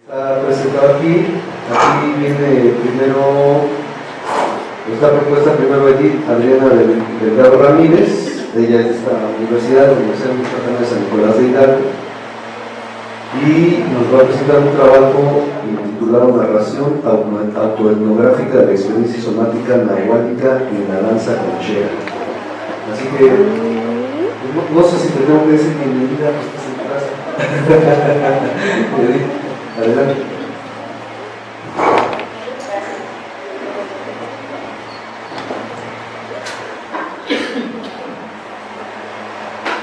Está presentado aquí viene primero, esta propuesta primero Edith Adriana Delgado Ramírez, ella es de esta universidad, la Universidad Mexicana de San Nicolás de Hidalgo, y nos va a presentar un trabajo titulado Narración autoetnográfica de la experiencia somática nahuálica en la danza conchera. Así que, no sé si te tengo que decir bienvenida, pues estás en casa. Edith, adelante.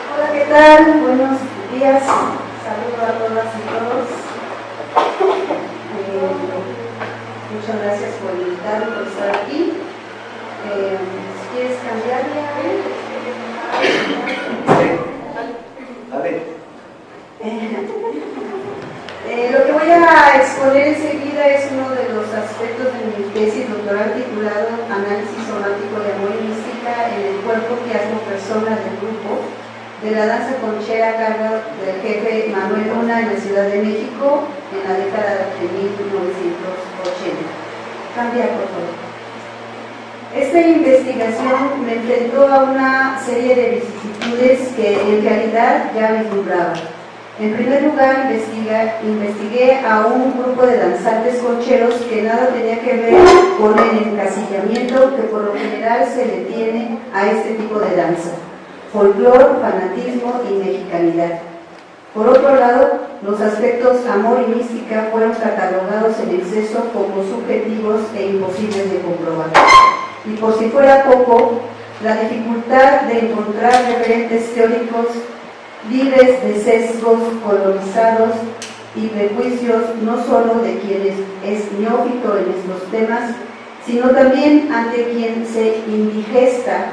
Hola, ¿qué tal? Buenos días. Saludos a todas y todos. Muchas gracias por invitarme, por estar aquí. Si quieres cambiarle a ver. Lo que voy a exponer enseguida es uno de los aspectos de mi tesis doctoral titulado Análisis somático de amor y mística en el cuerpo, quiasmo, persona del grupo de la danza conchera a cargo del jefe Manuel Luna en la Ciudad de México en la década de 1980. Cambia, por favor. Esta investigación me enfrentó a una serie de vicisitudes que en realidad ya vislumbraba. En primer lugar, investigué a un grupo de danzantes concheros que nada tenía que ver con el encasillamiento que por lo general se le tiene a este tipo de danza: folclor, fanatismo y mexicanidad. Por otro lado, los aspectos amor y mística fueron catalogados en exceso como subjetivos e imposibles de comprobar. Y por si fuera poco, la dificultad de encontrar referentes teóricos libres de sesgos colonizados y prejuicios, no solo de quien es neófito en estos temas, sino también ante quien se indigesta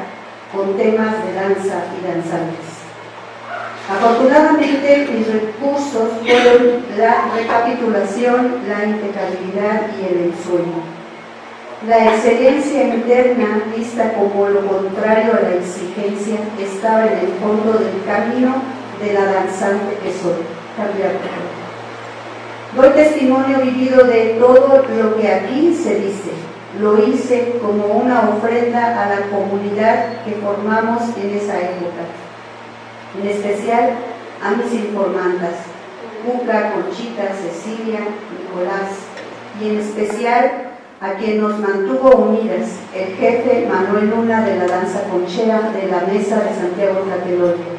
con temas de danza y danzantes. Afortunadamente, mis recursos fueron la recapitulación, la impecabilidad y el ensueño. La excelencia interna, vista como lo contrario a la exigencia, estaba en el fondo del camino de la danzante que soy. Doy testimonio vivido de todo lo que aquí se dice. Lo hice como una ofrenda a la comunidad que formamos en esa época, en especial a mis informantas, Cuca, Conchita, Cecilia, Nicolás, y en especial a quien nos mantuvo unidas, el jefe Manuel Luna de la danza conchera de la Mesa de Santiago Tlatelolco.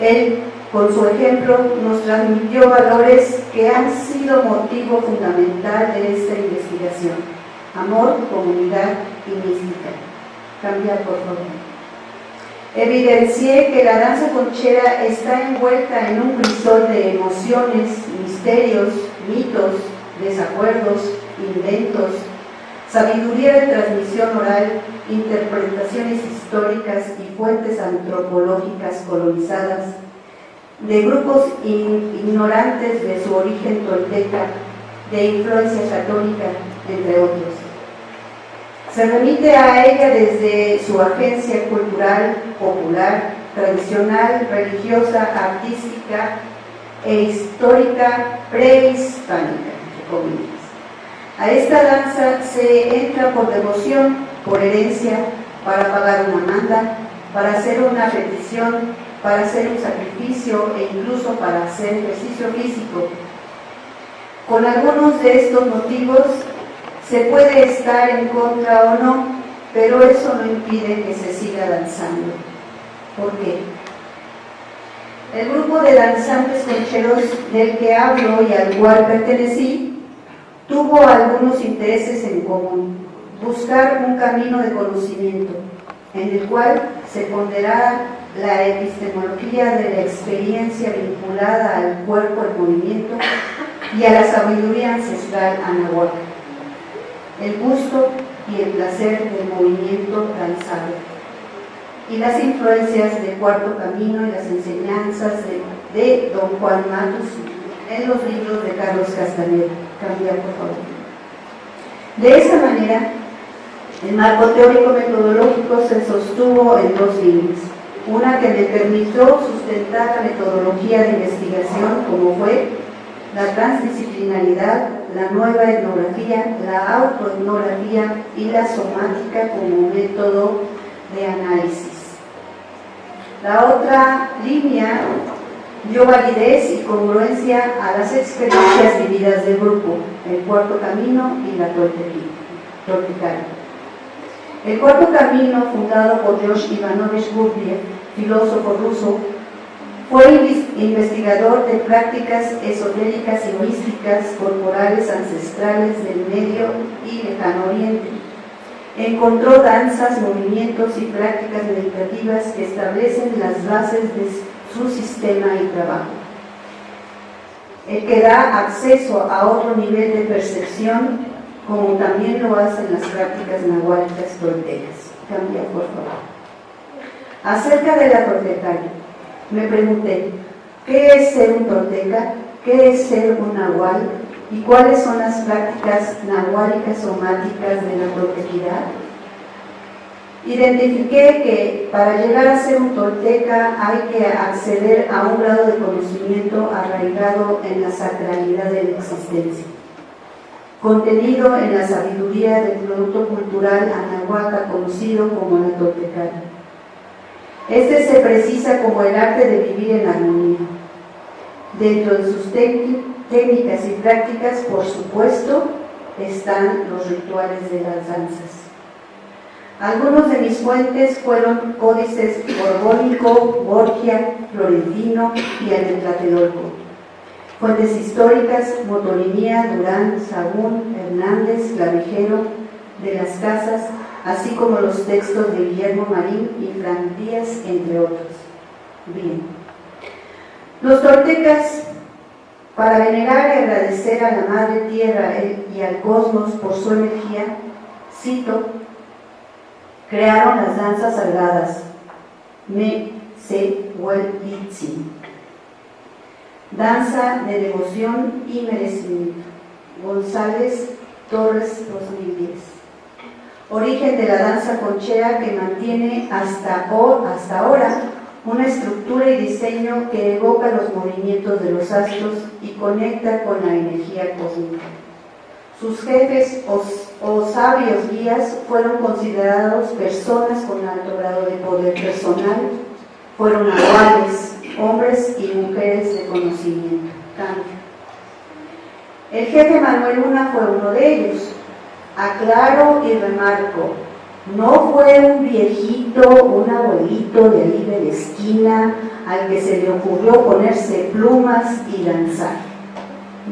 Él, con su ejemplo, nos transmitió valores que han sido motivo fundamental de esta investigación: amor, comunidad y mística. Cambiar, por favor. Evidencié que la danza conchera está envuelta en un crisol de emociones, misterios, mitos, desacuerdos, inventos, sabiduría de transmisión oral, interpretaciones históricas y fuentes antropológicas colonizadas, de grupos ignorantes de su origen tolteca, de influencia católica, entre otros. Se remite a ella desde su agencia cultural, popular, tradicional, religiosa, artística e histórica prehispánica, entre comillas. A esta danza se entra por devoción, por herencia, para pagar una manda, para hacer una petición, para hacer un sacrificio e incluso para hacer ejercicio físico. Con algunos de estos motivos se puede estar en contra o no, pero eso no impide que se siga danzando. ¿Por qué? El grupo de danzantes concheros del que hablo y al cual pertenecí tuvo algunos intereses en común: buscar un camino de conocimiento en el cual se ponderara la epistemología de la experiencia vinculada al cuerpo en movimiento y a la sabiduría ancestral anahuaca, el gusto y el placer del movimiento danzado, y las influencias de Cuarto Camino y las enseñanzas de don Juan Matus en los libros de Carlos Castaneda. Cambiar, por favor. De esta manera, el marco teórico-metodológico se sostuvo en dos líneas: una que me permitió sustentar la metodología de investigación, como fue la transdisciplinaridad, la nueva etnografía, la autoetnografía y la somática como método de análisis. La otra línea dio validez y congruencia a las experiencias vividas del grupo, el cuarto camino y la Toltecaria. El cuarto camino, fundado por George Ivanovich Gurdjieff, filósofo ruso, fue investigador de prácticas esotéricas y místicas corporales ancestrales del Medio y Lejano Oriente. Encontró danzas, movimientos y prácticas meditativas que establecen las bases de su sistema y trabajo, el que da acceso a otro nivel de percepción, como también lo hacen las prácticas nahuálicas toltecas. Cambia, por favor. Acerca de la Toltecaria, me pregunté, ¿qué es ser un tolteca? ¿Qué es ser un nahual? ¿Y cuáles son las prácticas nahuálicas somáticas de la toltequidad? Identifiqué que para llegar a ser un tolteca hay que acceder a un grado de conocimiento arraigado en la sacralidad de la existencia, contenido en la sabiduría del producto cultural anahuaca conocido como la Toltecaria. Este se precisa como el arte de vivir en armonía. Dentro de sus técnicas y prácticas, por supuesto, están los rituales de las danzas. Algunos de mis fuentes fueron códices Borbónico, Borgia, Florentino y el de Tlatelolco. Fuentes históricas, Motolinía, Durán, Sagún, Hernández, Clavijero, de las Casas, así como los textos de Guillermo Marín y Fran Díaz, entre otros. Bien. Los toltecas, para venerar y agradecer a la Madre Tierra y al cosmos por su energía, cito, crearon las danzas sagradas, Me-Se-Huel-Itzin, danza de devoción y merecimiento. González Torres, 2010. Origen de la danza conchera que mantiene hasta ahora una estructura y diseño que evoca los movimientos de los astros y conecta con la energía cósmica. Sus jefes o sabios guías fueron considerados personas con alto grado de poder personal, fueron nahuales, hombres y mujeres de conocimiento. Cambio. El jefe Manuel Luna fue uno de ellos. Aclaro y remarco, no fue un viejito, un abuelito de ahí de la esquina al que se le ocurrió ponerse plumas y danzar.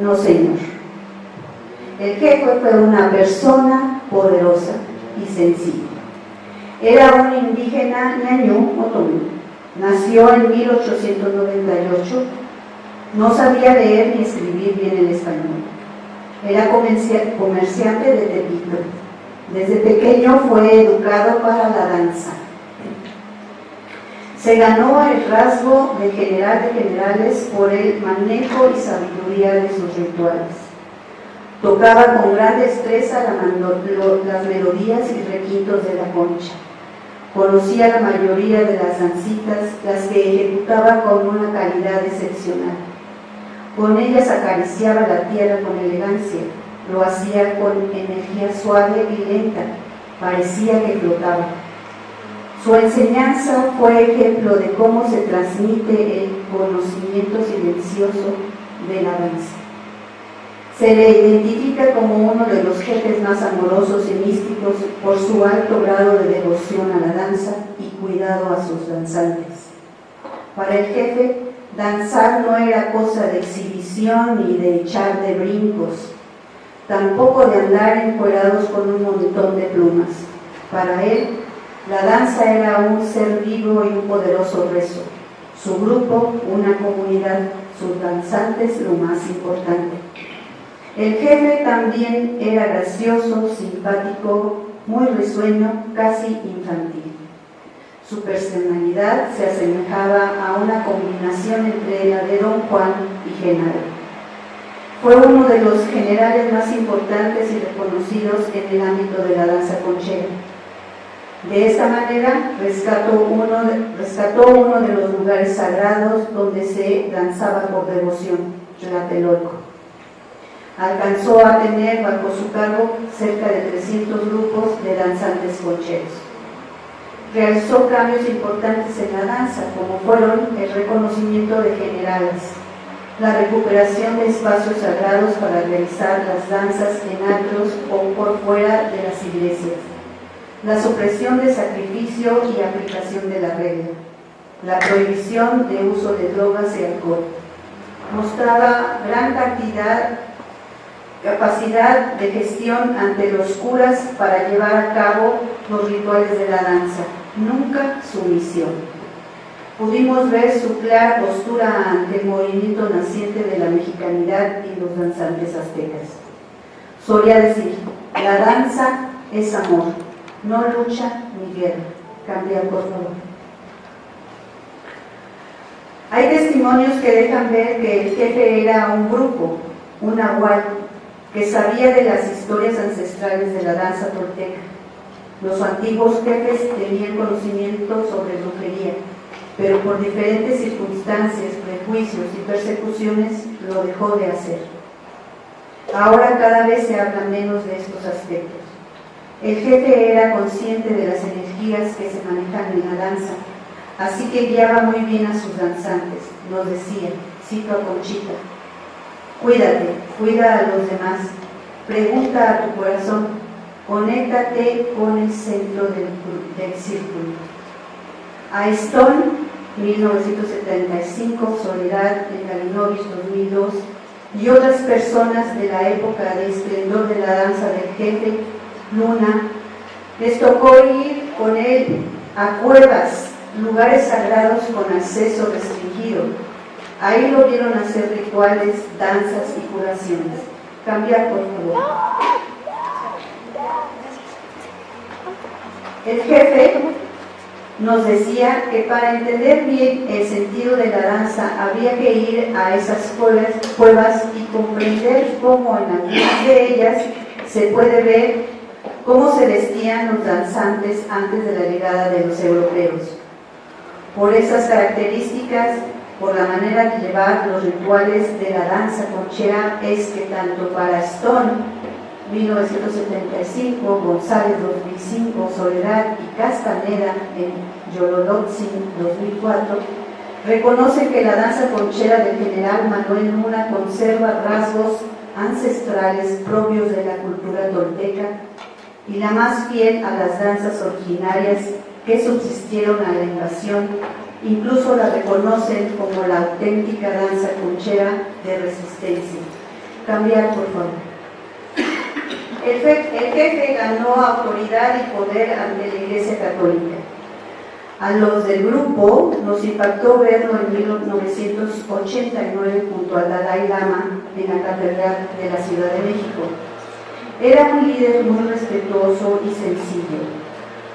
No, señor. El jefe fue una persona poderosa y sencilla. Era un indígena ñañú otomí. Nació en 1898. No sabía leer ni escribir bien el español. Era comerciante de Tepito. Desde pequeño fue educado para la danza. Se ganó el rasgo de general de generales por el manejo y sabiduría de sus rituales. Tocaba con gran destreza las melodías y requintos de la concha. Conocía la mayoría de las dancitas, las que ejecutaba con una calidad excepcional. Con ellas acariciaba la tierra con elegancia, lo hacía con energía suave y lenta, parecía que flotaba. Su enseñanza fue ejemplo de cómo se transmite el conocimiento silencioso de la danza. Se le identifica como uno de los jefes más amorosos y místicos por su alto grado de devoción a la danza y cuidado a sus danzantes. Para el jefe, danzar no era cosa de exhibición ni de echar de brincos, tampoco de andar encuerados con un montón de plumas. Para él, la danza era un ser vivo y un poderoso rezo. Su grupo, una comunidad, sus danzantes, lo más importante. El jefe también era gracioso, simpático, muy risueño, casi infantil. Su personalidad se asemejaba a una combinación entre la de Don Juan y Genaro. Fue uno de los generales más importantes y reconocidos en el ámbito de la danza conchera. De esta manera rescató uno de los lugares sagrados donde se danzaba por devoción, Tlatelolco. Alcanzó a tener bajo su cargo cerca de 300 grupos de danzantes concheros. Realizó cambios importantes en la danza, como fueron el reconocimiento de generales, la recuperación de espacios sagrados para realizar las danzas en atrios o por fuera de las iglesias, la supresión de sacrificio y aplicación de la regla, la prohibición de uso de drogas y alcohol. Mostraba gran capacidad de gestión ante los curas para llevar a cabo los rituales de la danza, nunca sumisión. Pudimos ver su clara postura ante el movimiento naciente de la mexicanidad y los danzantes aztecas. Solía decir, la danza es amor, no lucha ni guerra. Cambiar, por favor. Hay testimonios que dejan ver que el jefe era un brujo, un nahual, que sabía de las historias ancestrales de la danza tolteca. Los antiguos jefes tenían conocimiento sobre brujería, pero por diferentes circunstancias, prejuicios y persecuciones lo dejó de hacer. Ahora cada vez se habla menos de estos aspectos. El jefe era consciente de las energías que se manejan en la danza, así que guiaba muy bien a sus danzantes. Nos decía, cito a Conchita, cuídate, cuida a los demás, pregunta a tu corazón, conéctate con el centro del círculo. A Stone, 1975, Soledad de Galinovich, 2002, y otras personas de la época de esplendor de la danza del jefe, Luna, les tocó ir con él a cuevas, lugares sagrados con acceso restringido. Ahí lo vieron hacer rituales, danzas y curaciones. Cambiar, por favor. El jefe nos decía que para entender bien el sentido de la danza había que ir a esas cuevas y comprender cómo en algunas de ellas se puede ver cómo se vestían los danzantes antes de la llegada de los europeos. Por esas características, por la manera de llevar los rituales de la danza conchera, es que tanto para Stone, 1975, González, 2005, Soledad y Castaneda, en Yololotzin, 2004, reconocen que la danza conchera del general Manuel Luna conserva rasgos ancestrales propios de la cultura tolteca y la más fiel a las danzas originarias que subsistieron a la invasión. Incluso la reconocen como la auténtica danza conchera de resistencia. Cambiar, por favor. El jefe ganó autoridad y poder ante la Iglesia Católica. A los del grupo nos impactó verlo en 1989 junto al Dalai Lama en la Catedral de la Ciudad de México. Era un líder muy respetuoso y sencillo.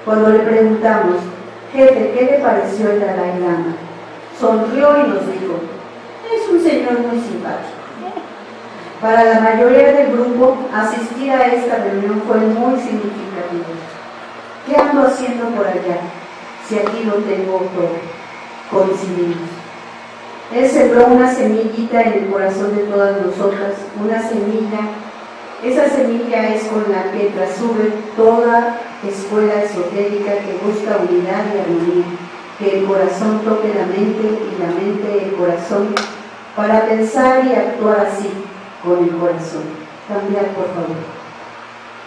Cuando le preguntamos, jefe, ¿qué le pareció el Dalai Lama?, sonrió y nos dijo, es un señor muy simpático. Para la mayoría del grupo, asistir a esta reunión fue muy significativo. ¿Qué ando haciendo por allá? Si aquí lo tengo todo. Coincidimos. Él sembró una semillita en el corazón de todas nosotras, una semilla. Esa semilla es con la que trasube toda escuela esotérica que busca unidad y armonía, que el corazón toque la mente y la mente el corazón, para pensar y actuar así, con el corazón. Cambiar, por favor.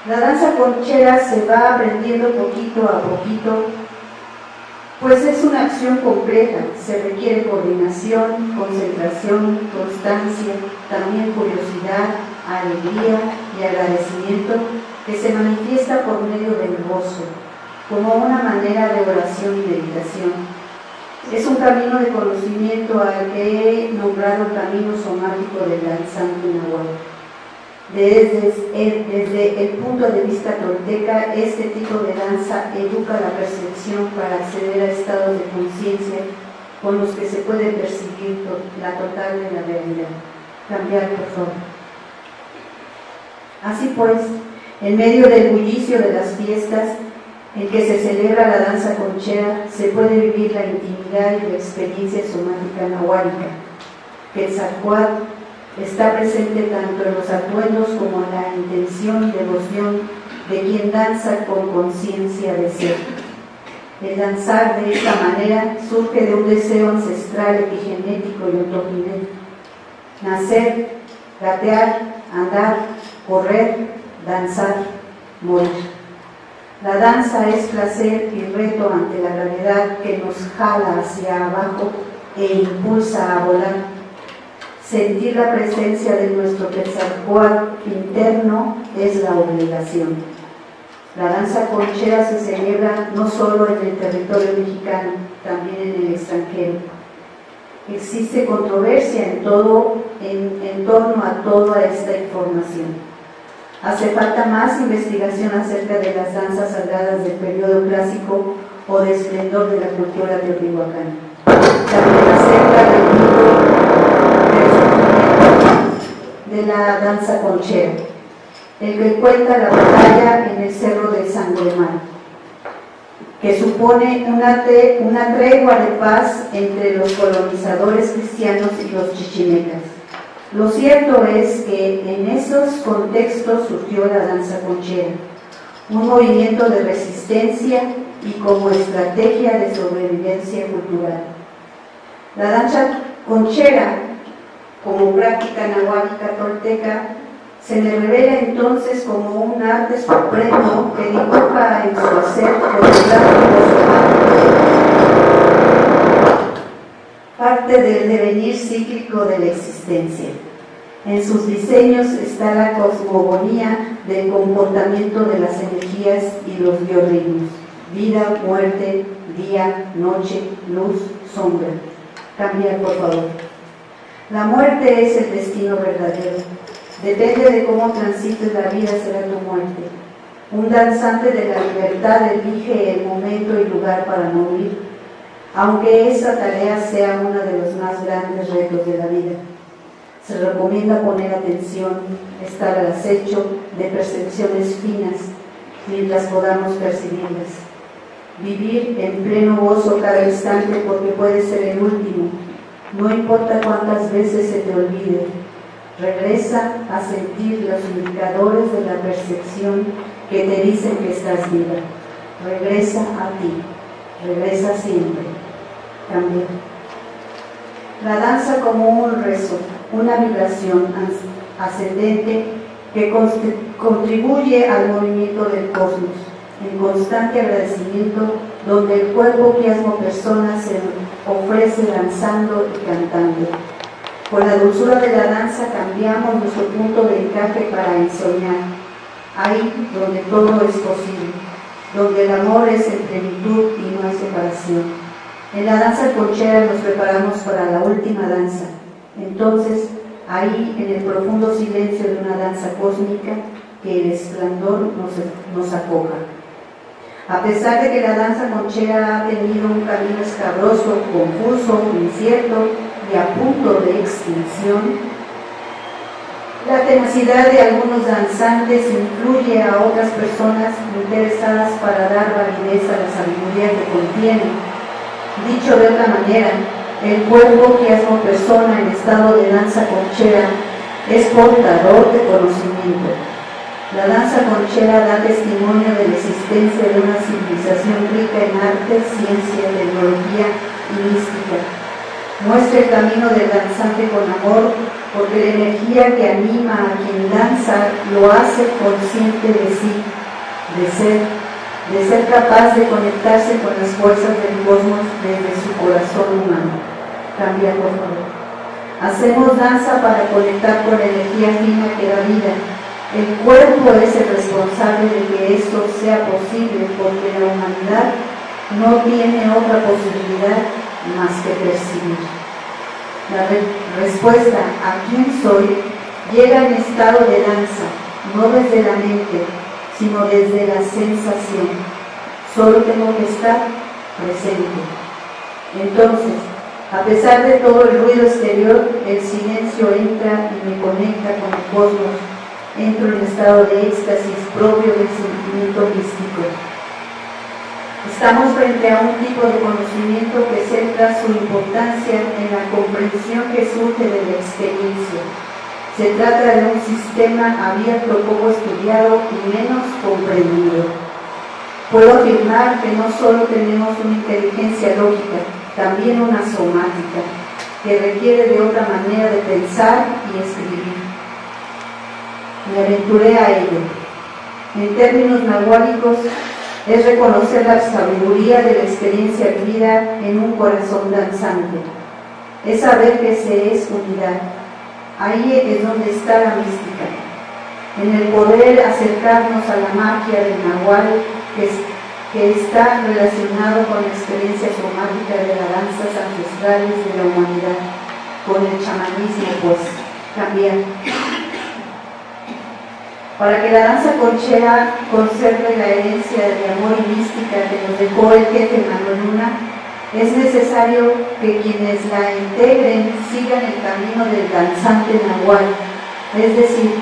La danza conchera se va aprendiendo poquito a poquito, pues es una acción compleja, se requiere coordinación, concentración, constancia, también curiosidad, alegría y agradecimiento que se manifiesta por medio del gozo, como una manera de oración y meditación. Es un camino de conocimiento al que he nombrado camino somático del danzante nahual. Desde el punto de vista tolteca, este tipo de danza educa la percepción para acceder a estados de conciencia con los que se puede percibir la total de la realidad. Cambiar, por favor. Así pues, en medio del bullicio de las fiestas en que se celebra la danza conchera, se puede vivir la intimidad y la experiencia somática nahuálica. Quetzalcóatl Está presente tanto en los atuendos como en la intención y devoción de quien danza con conciencia de ser. El danzar de esta manera surge de un deseo ancestral, epigenético y ontogénico. Nacer, gatear, andar, correr, danzar, morir. La danza es placer y reto ante la gravedad que nos jala hacia abajo e impulsa a volar. Sentir la presencia de nuestro Quetzalcóatl interno es la obligación. La danza conchera se celebra no solo en el territorio mexicano, también en el extranjero. Existe controversia en torno a toda esta información. Hace falta más investigación acerca de las danzas sagradas del periodo clásico o de esplendor de la cultura teotihuacana. También acerca del mito de la danza conchera, el que cuenta la batalla en el Cerro del Sangomar, que supone una tregua de paz entre los colonizadores cristianos y los chichimecas. Lo cierto es que en esos contextos surgió la danza conchera, un movimiento de resistencia y como estrategia de sobrevivencia cultural. La danza conchera, como práctica nahuálica tolteca, se le revela entonces como un arte supremo que dibuja en su hacer parte del devenir cíclico de la existencia. En sus diseños está la cosmogonía del comportamiento de las energías y los biorritmos: vida, muerte, día, noche, luz, sombra. Cambia, por favor. La muerte es el destino verdadero. Depende de cómo transites la vida, será tu muerte. Un danzante de la libertad elige el momento y lugar para morir, aunque esa tarea sea uno de los más grandes retos de la vida. Se recomienda poner atención, estar al acecho de percepciones finas mientras podamos percibirlas. Vivir en pleno gozo cada instante porque puede ser el último. No importa cuántas veces se te olvide. Regresa a sentir los indicadores de la percepción que te dicen que estás viva. Regresa a ti. Regresa siempre. También. La danza como un rezo, una vibración ascendente que contribuye al movimiento del cosmos, en constante agradecimiento, donde el cuerpo quiasmo persona se ofrece danzando y cantando. Con la dulzura de la danza cambiamos nuestro punto de encaje para ensoñar, ahí donde todo es posible, donde el amor es en plenitud y no hay separación. En la danza conchera nos preparamos para la última danza. Entonces, ahí en el profundo silencio de una danza cósmica, que el esplendor nos acoja. A pesar de que la danza conchera ha tenido un camino escabroso, confuso, incierto y a punto de extinción, la tenacidad de algunos danzantes influye a otras personas interesadas para dar validez a la sabiduría que contiene. Dicho de otra manera, el cuerpo quiasmo persona en estado de danza conchera es portador de conocimiento. La danza conchera da testimonio de la existencia de una civilización rica en arte, ciencia, tecnología y mística. Muestra el camino del danzante con amor, porque la energía que anima a quien danza lo hace consciente de sí, de ser capaz de conectarse con las fuerzas del cosmos desde su corazón humano. Cambia, por favor. Hacemos danza para conectar con la energía fina que da vida. El cuerpo es el responsable de que esto sea posible, porque la humanidad no tiene otra posibilidad más que percibir. La respuesta a quién soy llega en estado de danza, no desde la mente, sino desde la sensación. Solo tengo que estar presente. Entonces, a pesar de todo el ruido exterior, el silencio entra y me conecta con el cosmos. Entro en estado de éxtasis propio del sentimiento místico. Estamos frente a un tipo de conocimiento que centra su importancia en la comprensión que surge de la experiencia. Se trata de un sistema abierto, poco estudiado y menos comprendido. Puedo afirmar que no solo tenemos una inteligencia lógica, también una somática, que requiere de otra manera de pensar y escribir. Me aventuré a ello. En términos nahuálicos, es reconocer la sabiduría de la experiencia vivida en un corazón danzante. Es saber que se es unidad. Ahí es donde está la mística, en el poder acercarnos a la magia del nahual que está relacionado con la experiencia somática de las danzas ancestrales de la humanidad, con el chamanismo, pues, también. Para que la danza conchera conserve la herencia de amor y mística que nos dejó el jefe Manuel Luna, es necesario que quienes la integren sigan el camino del danzante nahual, es decir,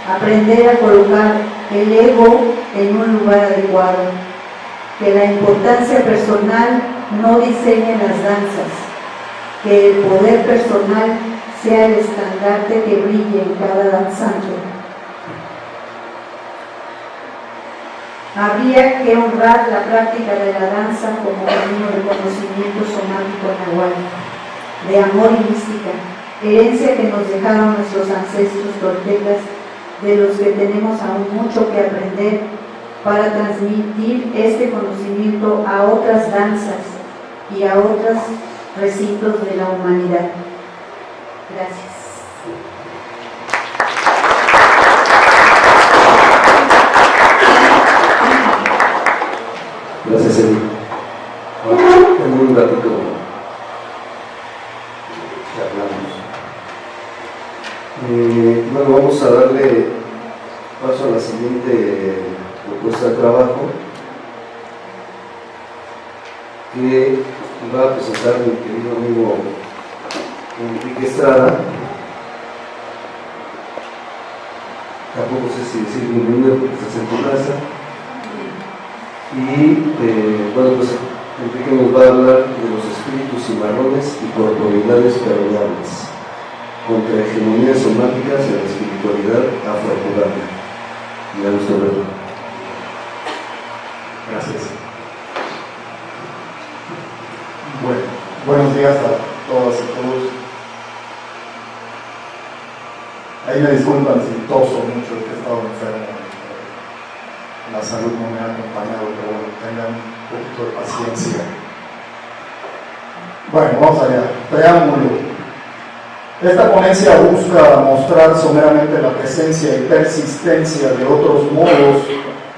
aprender a colocar el ego en un lugar adecuado, que la importancia personal no diseñe las danzas, que el poder personal sea el estandarte que brille en cada danzante. Habría que honrar la práctica de la danza como camino de conocimiento somático nahual, de amor y mística, herencia que nos dejaron nuestros ancestros toltecas, de los que tenemos aún mucho que aprender para transmitir este conocimiento a otras danzas y a otros recintos de la humanidad. Gracias. Gracias, Eli. En un ratito charlamos. Bueno, vamos a darle paso a la siguiente propuesta de trabajo que va a presentar mi querido amigo Enrique Estrada. Tampoco sé si decir bienvenido porque estás en tu casa. Y bueno, pues Enrique nos va a hablar de los espíritus cimarrones y corporeidades permeables contra hegemonías somáticas de la espiritualidad afrocubana. Me da gusto verlo. Gracias. Bueno, buenos días a todas y todos. Ahí me disculpan si toso mucho, que he estado enfermo. La salud no me ha acompañado, pero bueno, tengan un poquito de paciencia. Bueno, vamos allá. Preámbulo. Esta ponencia busca mostrar someramente la presencia y persistencia de otros modos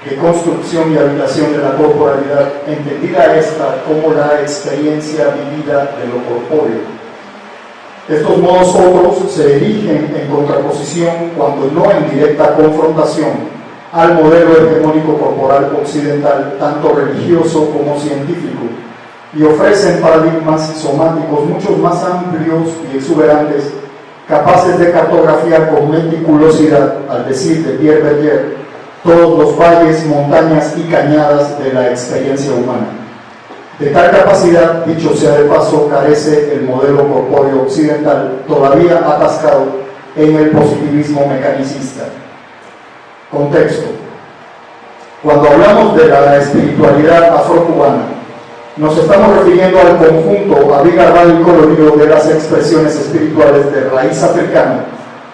de construcción y habitación de la corporalidad, entendida esta como la experiencia vivida de lo corpóreo. Estos modos otros se erigen en contraposición, cuando no en directa confrontación, al modelo hegemónico corporal occidental, tanto religioso como científico, y ofrecen paradigmas somáticos mucho más amplios y exuberantes, capaces de cartografiar con meticulosidad, al decir de Pierre Berger, todos los valles, montañas y cañadas de la experiencia humana. De tal capacidad, dicho sea de paso, carece el modelo corpóreo occidental, todavía atascado en el positivismo mecanicista. Contexto. Cuando hablamos de la espiritualidad afrocubana, nos estamos refiriendo al conjunto abigarrado y colorido de las expresiones espirituales de raíz africana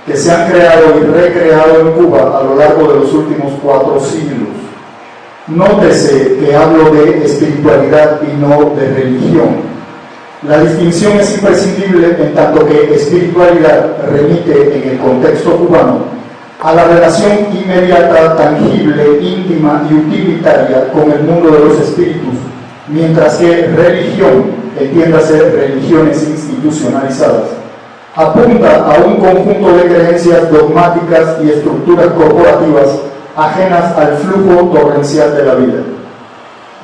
que se han creado y recreado en Cuba a lo largo de los últimos 4 siglos. Nótese que hablo de espiritualidad y no de religión. La distinción es imprescindible en tanto que espiritualidad remite en el contexto cubano a la relación inmediata, tangible, íntima y utilitaria con el mundo de los espíritus, mientras que religión, entiéndase religiones institucionalizadas, apunta a un conjunto de creencias dogmáticas y estructuras corporativas ajenas al flujo torrencial de la vida.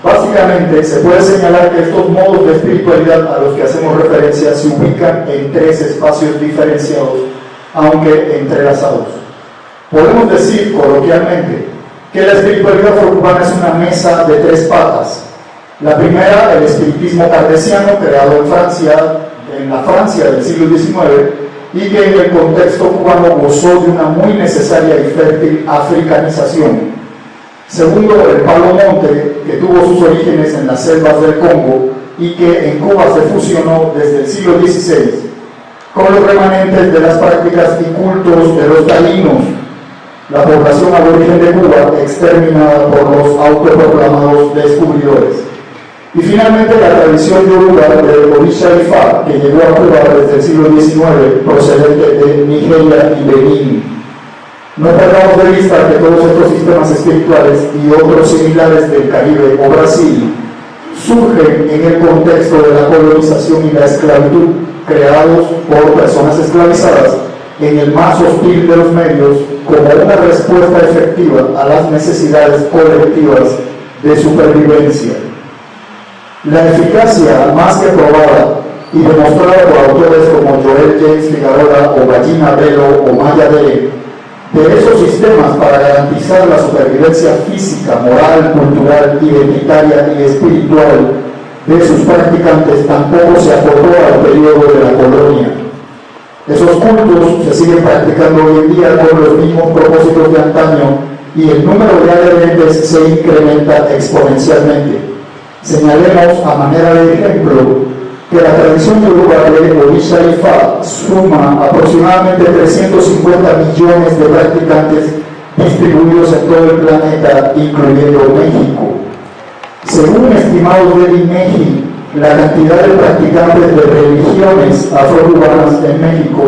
Básicamente, se puede señalar que estos modos de espiritualidad a los que hacemos referencia se ubican en 3 espacios diferenciados, aunque entrelazados. Podemos decir coloquialmente que la espiritualidad afrocubana es una mesa de 3 patas. La primera, el espiritismo cardesiano, creado en Francia, en la Francia del siglo XIX, y que en el contexto cubano gozó de una muy necesaria y fértil africanización. Segundo, el palo monte, que tuvo sus orígenes en las selvas del Congo y que en Cuba se fusionó desde el siglo XVI con los remanentes de las prácticas y cultos de los taínos, la población aborigen de Cuba exterminada por los autoproclamados descubridores. Y finalmente la tradición yoruba de Orisha Ifá, que llegó a Cuba desde el siglo XIX, procedente de Nigeria y Benín. No perdamos de vista que todos estos sistemas espirituales y otros similares del Caribe o Brasil surgen en el contexto de la colonización y la esclavitud, creados por personas esclavizadas en el más hostil de los medios como una respuesta efectiva a las necesidades colectivas de supervivencia. La eficacia más que probada y demostrada por autores como Joel James Figueroa o Gallina Velo o Maya de esos sistemas para garantizar la supervivencia física, moral, cultural, identitaria y espiritual de sus practicantes tampoco se acotó al periodo de la colonia. Esos cultos se siguen practicando hoy en día con los mismos propósitos de antaño y el número de adherentes se incrementa exponencialmente. Señalemos a manera de ejemplo que la tradición yoruba de Orisha Ifá suma aproximadamente 350 millones de practicantes distribuidos en todo el planeta, incluyendo México. Según estimados del INEGI, la cantidad de practicantes de religiones afrocubanas en México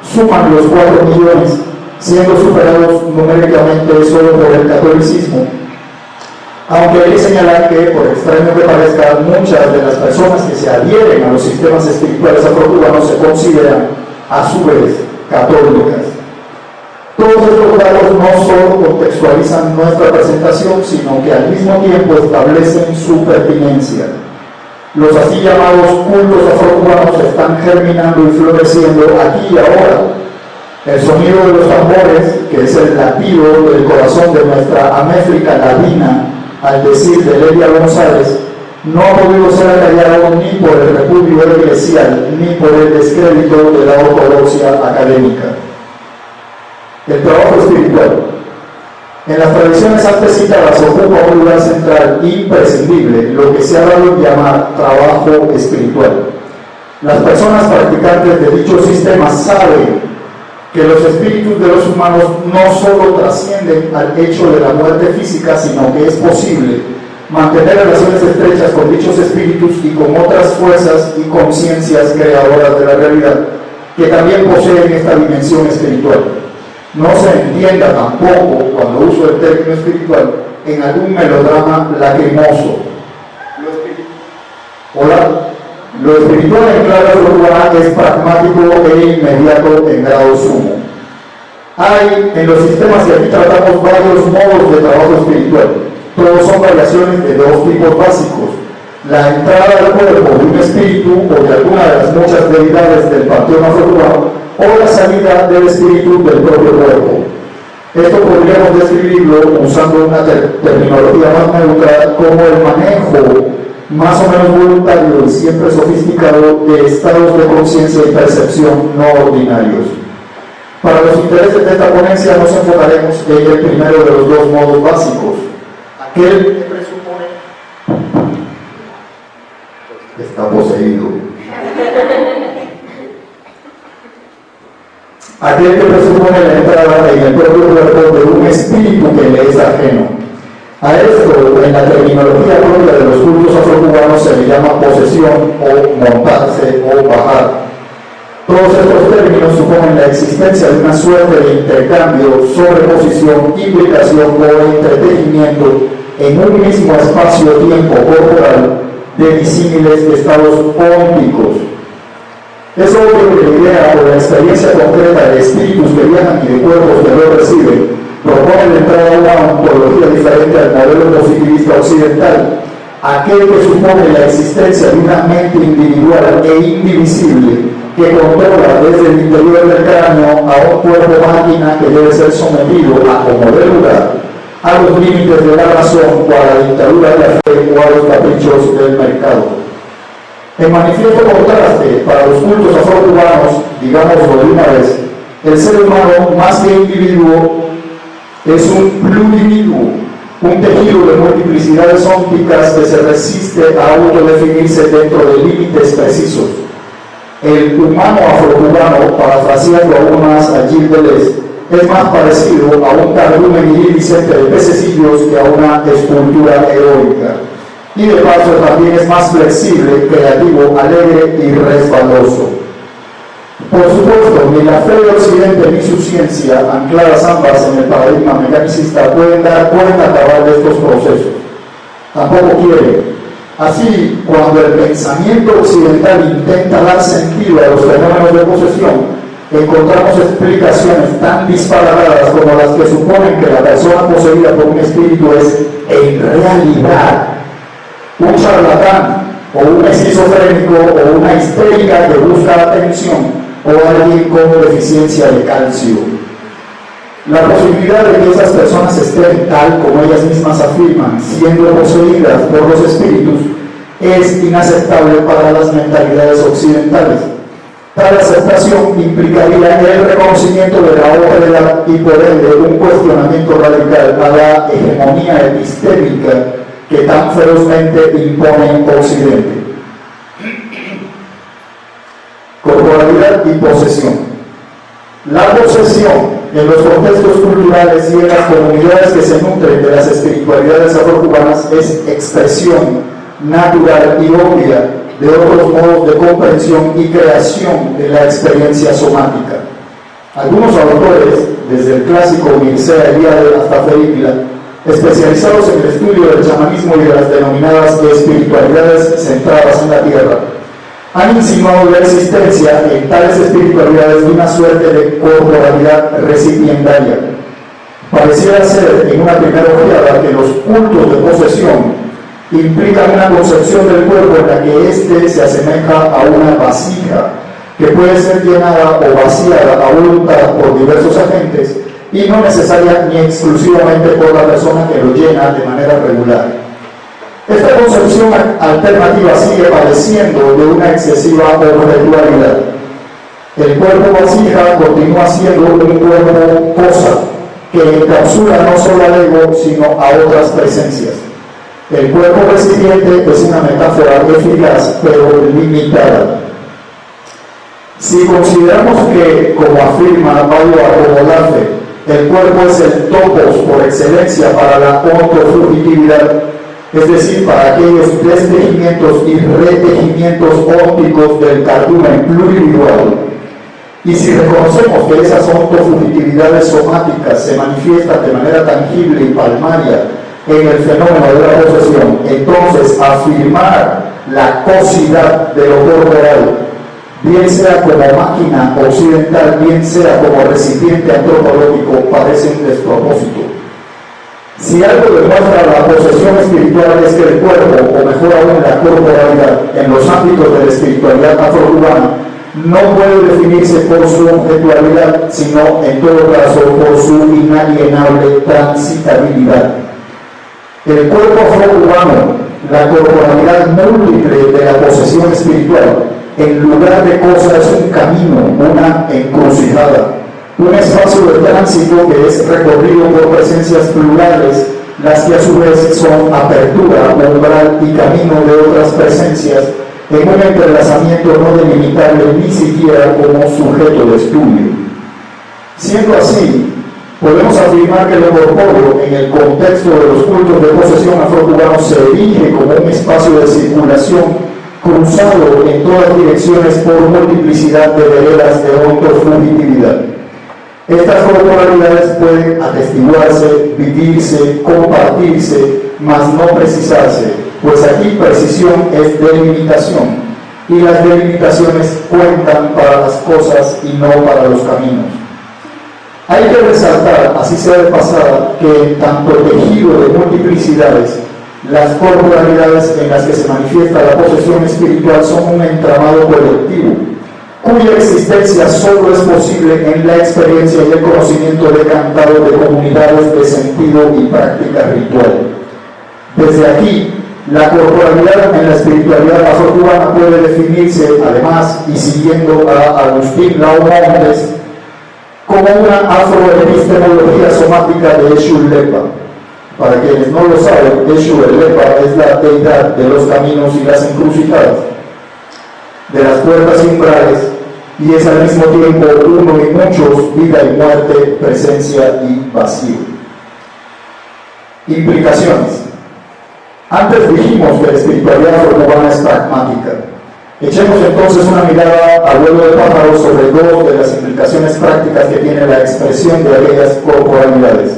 suman los 4 millones, siendo superados numéricamente solo por el catolicismo. Aunque hay que señalar que, por extraño que parezca, muchas de las personas que se adhieren a los sistemas espirituales afrocubanos se consideran, a su vez, católicas. Todos estos datos no solo contextualizan nuestra presentación, sino que al mismo tiempo establecen su pertinencia. Los así llamados cultos afrocubanos están germinando y floreciendo aquí y ahora. El sonido de los tambores, que es el latido del corazón de nuestra Améfrica ladina, al decir de Lelia González, no ha podido ser acallado ni por el repudio eclesial ni por el descrédito de la ortodoxia académica. El trabajo espiritual. En las tradiciones antes citadas ocupa un lugar central imprescindible, lo que se ha dado en llamar trabajo espiritual. Las personas practicantes de dichos sistemas saben que los espíritus de los humanos no solo trascienden al hecho de la muerte física, sino que es posible mantener relaciones estrechas con dichos espíritus y con otras fuerzas y conciencias creadoras de la realidad, que también poseen esta dimensión espiritual. No se entienda tampoco, cuando uso el término espiritual, en algún melodrama lacrimoso. Lo espiritual en clave afrocubana es pragmático e inmediato en grado sumo. Hay en los sistemas que aquí tratamos varios modos de trabajo espiritual. Todos son variaciones de 2 tipos básicos: la entrada al cuerpo de un espíritu o de alguna de las muchas deidades del panteón afrocubano, o la salida del espíritu del propio cuerpo. Esto podríamos describirlo usando una terminología más neutra como el manejo más o menos voluntario y siempre sofisticado de estados de conciencia y percepción no ordinarios. Para los intereses de esta ponencia nos enfocaremos en el primero de los 2 modos básicos, aquel que presupone está poseído. Aquel que presupone la entrada en el propio cuerpo de un espíritu que le es ajeno. A esto, en la terminología propia de los cultos afrocubanos, se le llama posesión o montarse o bajar. Todos estos términos suponen la existencia de una suerte de intercambio, sobreposición, implicación o entretejimiento en un mismo espacio-tiempo corporal de disímiles estados ónticos. Es obvio que la idea o la experiencia concreta de espíritus que viajan y de cuerpos que lo reciben propone la entrada a una ontología diferente al modelo positivista occidental, aquel que supone la existencia de una mente individual e indivisible que controla desde el interior del cráneo a un cuerpo máquina que debe ser sometido a como de lugar a los límites de la razón o a la dictadura de la fe o a los caprichos del mercado. En manifiesto contraste, para los cultos afrocubanos, digámoslo de una vez, el ser humano, más que individuo, es un pluridividuo, un tejido de multiplicidades ópticas que se resiste a autodefinirse dentro de límites precisos. El humano afrocubano, parafraseando aún más a Gilles Deleuze, es más parecido a un cardumen iridiscente de pececillos que a una escultura heroica. Y de paso también es más flexible, creativo, alegre y resbaloso. Por supuesto, ni la fe de Occidente ni su ciencia, ancladas ambas en el paradigma mecanicista, pueden dar cuenta cabal de estos procesos. Tampoco quieren. Así, cuando el pensamiento occidental intenta dar sentido a los fenómenos de posesión, encontramos explicaciones tan disparatadas como las que suponen que la persona poseída por un espíritu es, en realidad, un charlatán, o un esquizofrénico, o una histérica que busca atención, o alguien con deficiencia de calcio. La posibilidad de que esas personas estén, tal como ellas mismas afirman, siendo poseídas por los espíritus, es inaceptable para las mentalidades occidentales. Tal aceptación implicaría el reconocimiento de la obra y por ende un cuestionamiento radical a la hegemonía epistémica que tan ferozmente impone Occidente. Corporalidad y posesión. La posesión en los contextos culturales y en las comunidades que se nutren de las espiritualidades afrocubanas es expresión natural y obvia de otros modos de comprensión y creación de la experiencia somática. Algunos autores, desde el clásico Mircea Eliade hasta Fericla, especializados en el estudio del chamanismo y de las denominadas espiritualidades centradas en la tierra, han insinuado la existencia en tales espiritualidades de una suerte de corporalidad recipiendaria. Pareciera ser, en una primera ojeada, que los cultos de posesión implican una concepción del cuerpo en la que éste se asemeja a una vasija que puede ser llenada o vaciada a voluntad por diversos agentes y no necesaria ni exclusivamente por la persona que lo llena de manera regular. Esta concepción alternativa sigue padeciendo de una excesiva objetualidad. El cuerpo vasija continúa siendo un cuerpo cosa que encapsula no solo al ego sino a otras presencias. El cuerpo recipiente es una metáfora eficaz pero limitada. Si consideramos que, como afirma Pablo Acomodarte, el cuerpo es el topos por excelencia para la ontofugitividad, es decir, para aquellos destejimientos y retejimientos ópticos del cardumen pluridual, y si reconocemos que esas ontofugitividades somáticas se manifiestan de manera tangible y palmaria en el fenómeno de la posesión, entonces afirmar la cosidad de lo corporal, bien sea como máquina occidental, bien sea como recipiente antropológico, parece un despropósito. Si algo demuestra la posesión espiritual es que el cuerpo, o mejor aún la corporalidad, en los ámbitos de la espiritualidad afrocubana, no puede definirse por su objetualidad, sino en todo caso por su inalienable transitabilidad. El cuerpo afrocubano, la corporalidad múltiple de la posesión espiritual, en lugar de cosa es un camino, una encrucijada, un espacio de tránsito que es recorrido por presencias plurales, las que a su vez son apertura, umbral y camino de otras presencias, en un entrelazamiento no delimitable ni siquiera como sujeto de estudio. Siendo así, podemos afirmar que lo corpóreo, en el contexto de los cultos de posesión afrocubanos, se erige como un espacio de circulación cruzado en todas direcciones por multiplicidad de veredas de ontofugitividad. Estas corporalidades pueden atestiguarse, vivirse, compartirse, mas no precisarse, pues aquí precisión es delimitación, y las delimitaciones cuentan para las cosas y no para los caminos. Hay que resaltar, así sea de pasada, que en tanto tejido de multiplicidades, las corporalidades en las que se manifiesta la posesión espiritual son un entramado colectivo, cuya existencia solo es posible en la experiencia y el conocimiento decantado de comunidades de sentido y práctica ritual. Desde aquí, La corporalidad en la espiritualidad afro-cubana puede definirse, además, y siguiendo a Agustín Lao Montes, como una afroepistemología somática de Eshu Lepa. Para quienes no lo saben, Eshu Lepa es la deidad de los caminos y las encrucijadas, de las puertas y umbrales, y es al mismo tiempo uno y muchos, vida y muerte, presencia y vacío. Implicaciones. Antes dijimos que la espiritualidad afro-cubana es pragmática. Echemos entonces una mirada a vuelo de pájaro sobre dos de las implicaciones prácticas que tiene la expresión de aquellas corporalidades.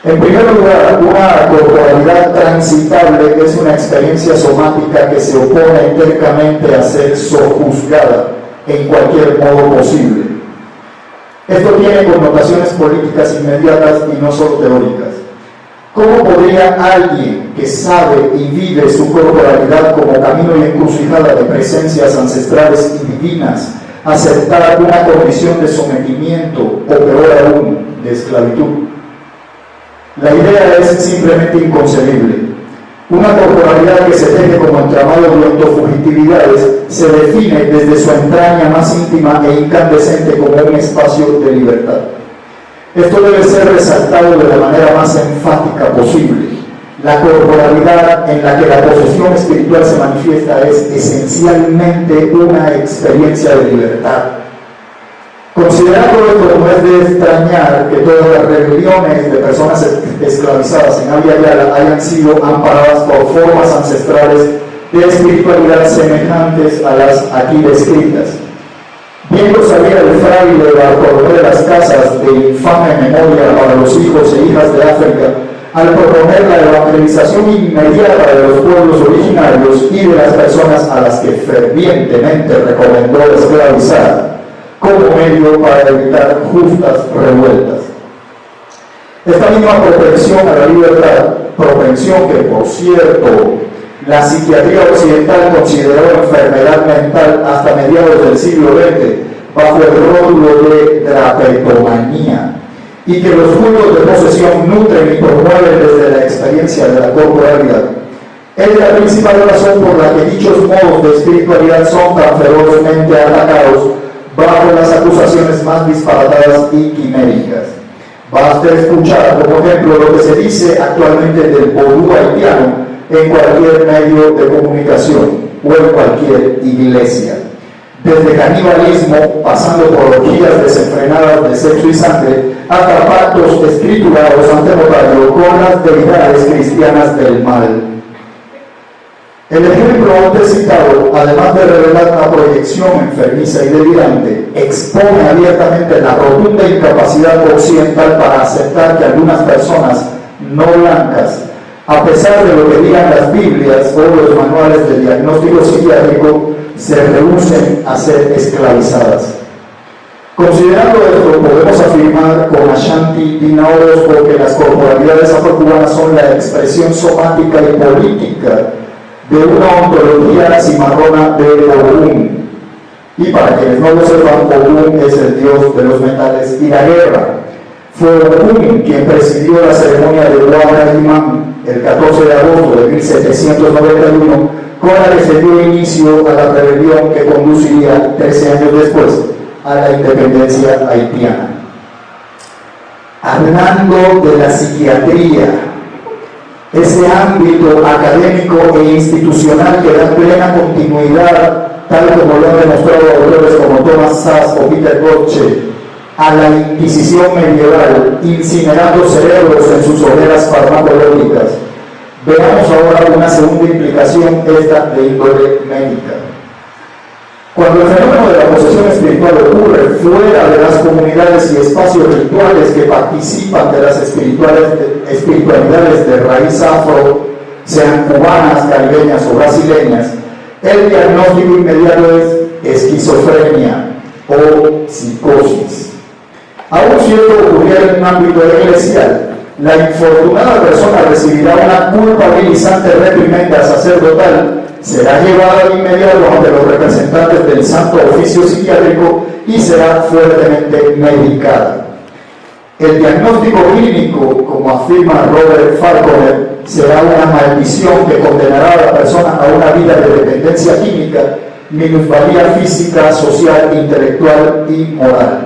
En primer lugar, una corporalidad transitable es una experiencia somática que se opone tercamente a ser sojuzgada en cualquier modo posible. Esto tiene connotaciones políticas inmediatas y no solo teóricas. ¿Cómo podría alguien que sabe y vive su corporalidad como camino y encrucijada de presencias ancestrales y divinas aceptar una condición de sometimiento o peor aún, de esclavitud? La idea es simplemente inconcebible. Una corporalidad que se teje como entramado de autofugitividades se define desde su entraña más íntima e incandescente como un espacio de libertad. Esto debe ser resaltado de la manera más enfática posible. La corporalidad en la que la posesión espiritual se manifiesta es esencialmente una experiencia de libertad. Considerando esto, no es de extrañar que todas las rebeliones de personas esclavizadas en Abya Yala hayan sido amparadas por formas ancestrales de espiritualidad semejantes a las aquí descritas. Bien lo sabía el fraile Bartolomé de las Casas, de infame memoria para los hijos e hijas de África, al proponer la evangelización inmediata de los pueblos originarios y de las personas a las que fervientemente recomendó esclavizar, como medio para evitar justas revueltas. Esta misma propensión a la libertad, propensión que, por cierto, la psiquiatría occidental consideró enfermedad mental hasta mediados del siglo XX, bajo el rótulo de drapetomanía, y que los cultos de posesión nutren y promueven desde la experiencia de la corporalidad, es la principal razón por la que dichos modos de espiritualidad son tan ferozmente atacados bajo las acusaciones más disparatadas y quiméricas. Basta escuchar, como ejemplo, lo que se dice actualmente del vodú haitiano en cualquier medio de comunicación o en cualquier iglesia. Desde canibalismo, pasando por orgías desenfrenadas de sexo y sangre, hasta pactos escriturados ante notario con las deidades cristianas del mal. El ejemplo antes citado, además de revelar una proyección enfermiza y delirante, expone abiertamente la rotunda incapacidad occidental para aceptar que algunas personas no blancas, a pesar de lo que digan las Biblias o los manuales de diagnóstico psiquiátrico, se rehúsen a ser esclavizadas. Considerando esto, podemos afirmar con Ashanti Dina Orozco que las corporalidades afrocubanas son la expresión somática y política de una ontología cimarrona de Ogún. Y para quienes no lo sepan, Ogún es el dios de los metales y la guerra. Fue Ogún quien presidió la ceremonia de Ouaga Imán el 14 de agosto de 1791, con la que se dio inicio a la rebelión que conduciría 13 años después a la independencia haitiana. Hablando de la psiquiatría, ese ámbito académico e institucional que da plena continuidad, tal como lo han demostrado autores como Thomas Szasz o Peter Gotche, a la Inquisición medieval, incinerando cerebros en sus hogueras farmacológicas. Veamos ahora una segunda implicación, esta de índole médica. Cuando el fenómeno de la posesión espiritual ocurre fuera de las comunidades y espacios rituales que participan de las espiritualidades de raíz afro, sean cubanas, caribeñas o brasileñas, el diagnóstico inmediato es esquizofrenia o psicosis. Aún si esto ocurriera en un ámbito eclesial, la infortunada persona recibirá una culpabilizante reprimenda sacerdotal, será llevada de inmediato ante los representantes del Santo Oficio Psiquiátrico y será fuertemente medicada. El diagnóstico clínico, como afirma Robert Falconer, será una maldición que condenará a la persona a una vida de dependencia química, minusvalía física, social, intelectual y moral.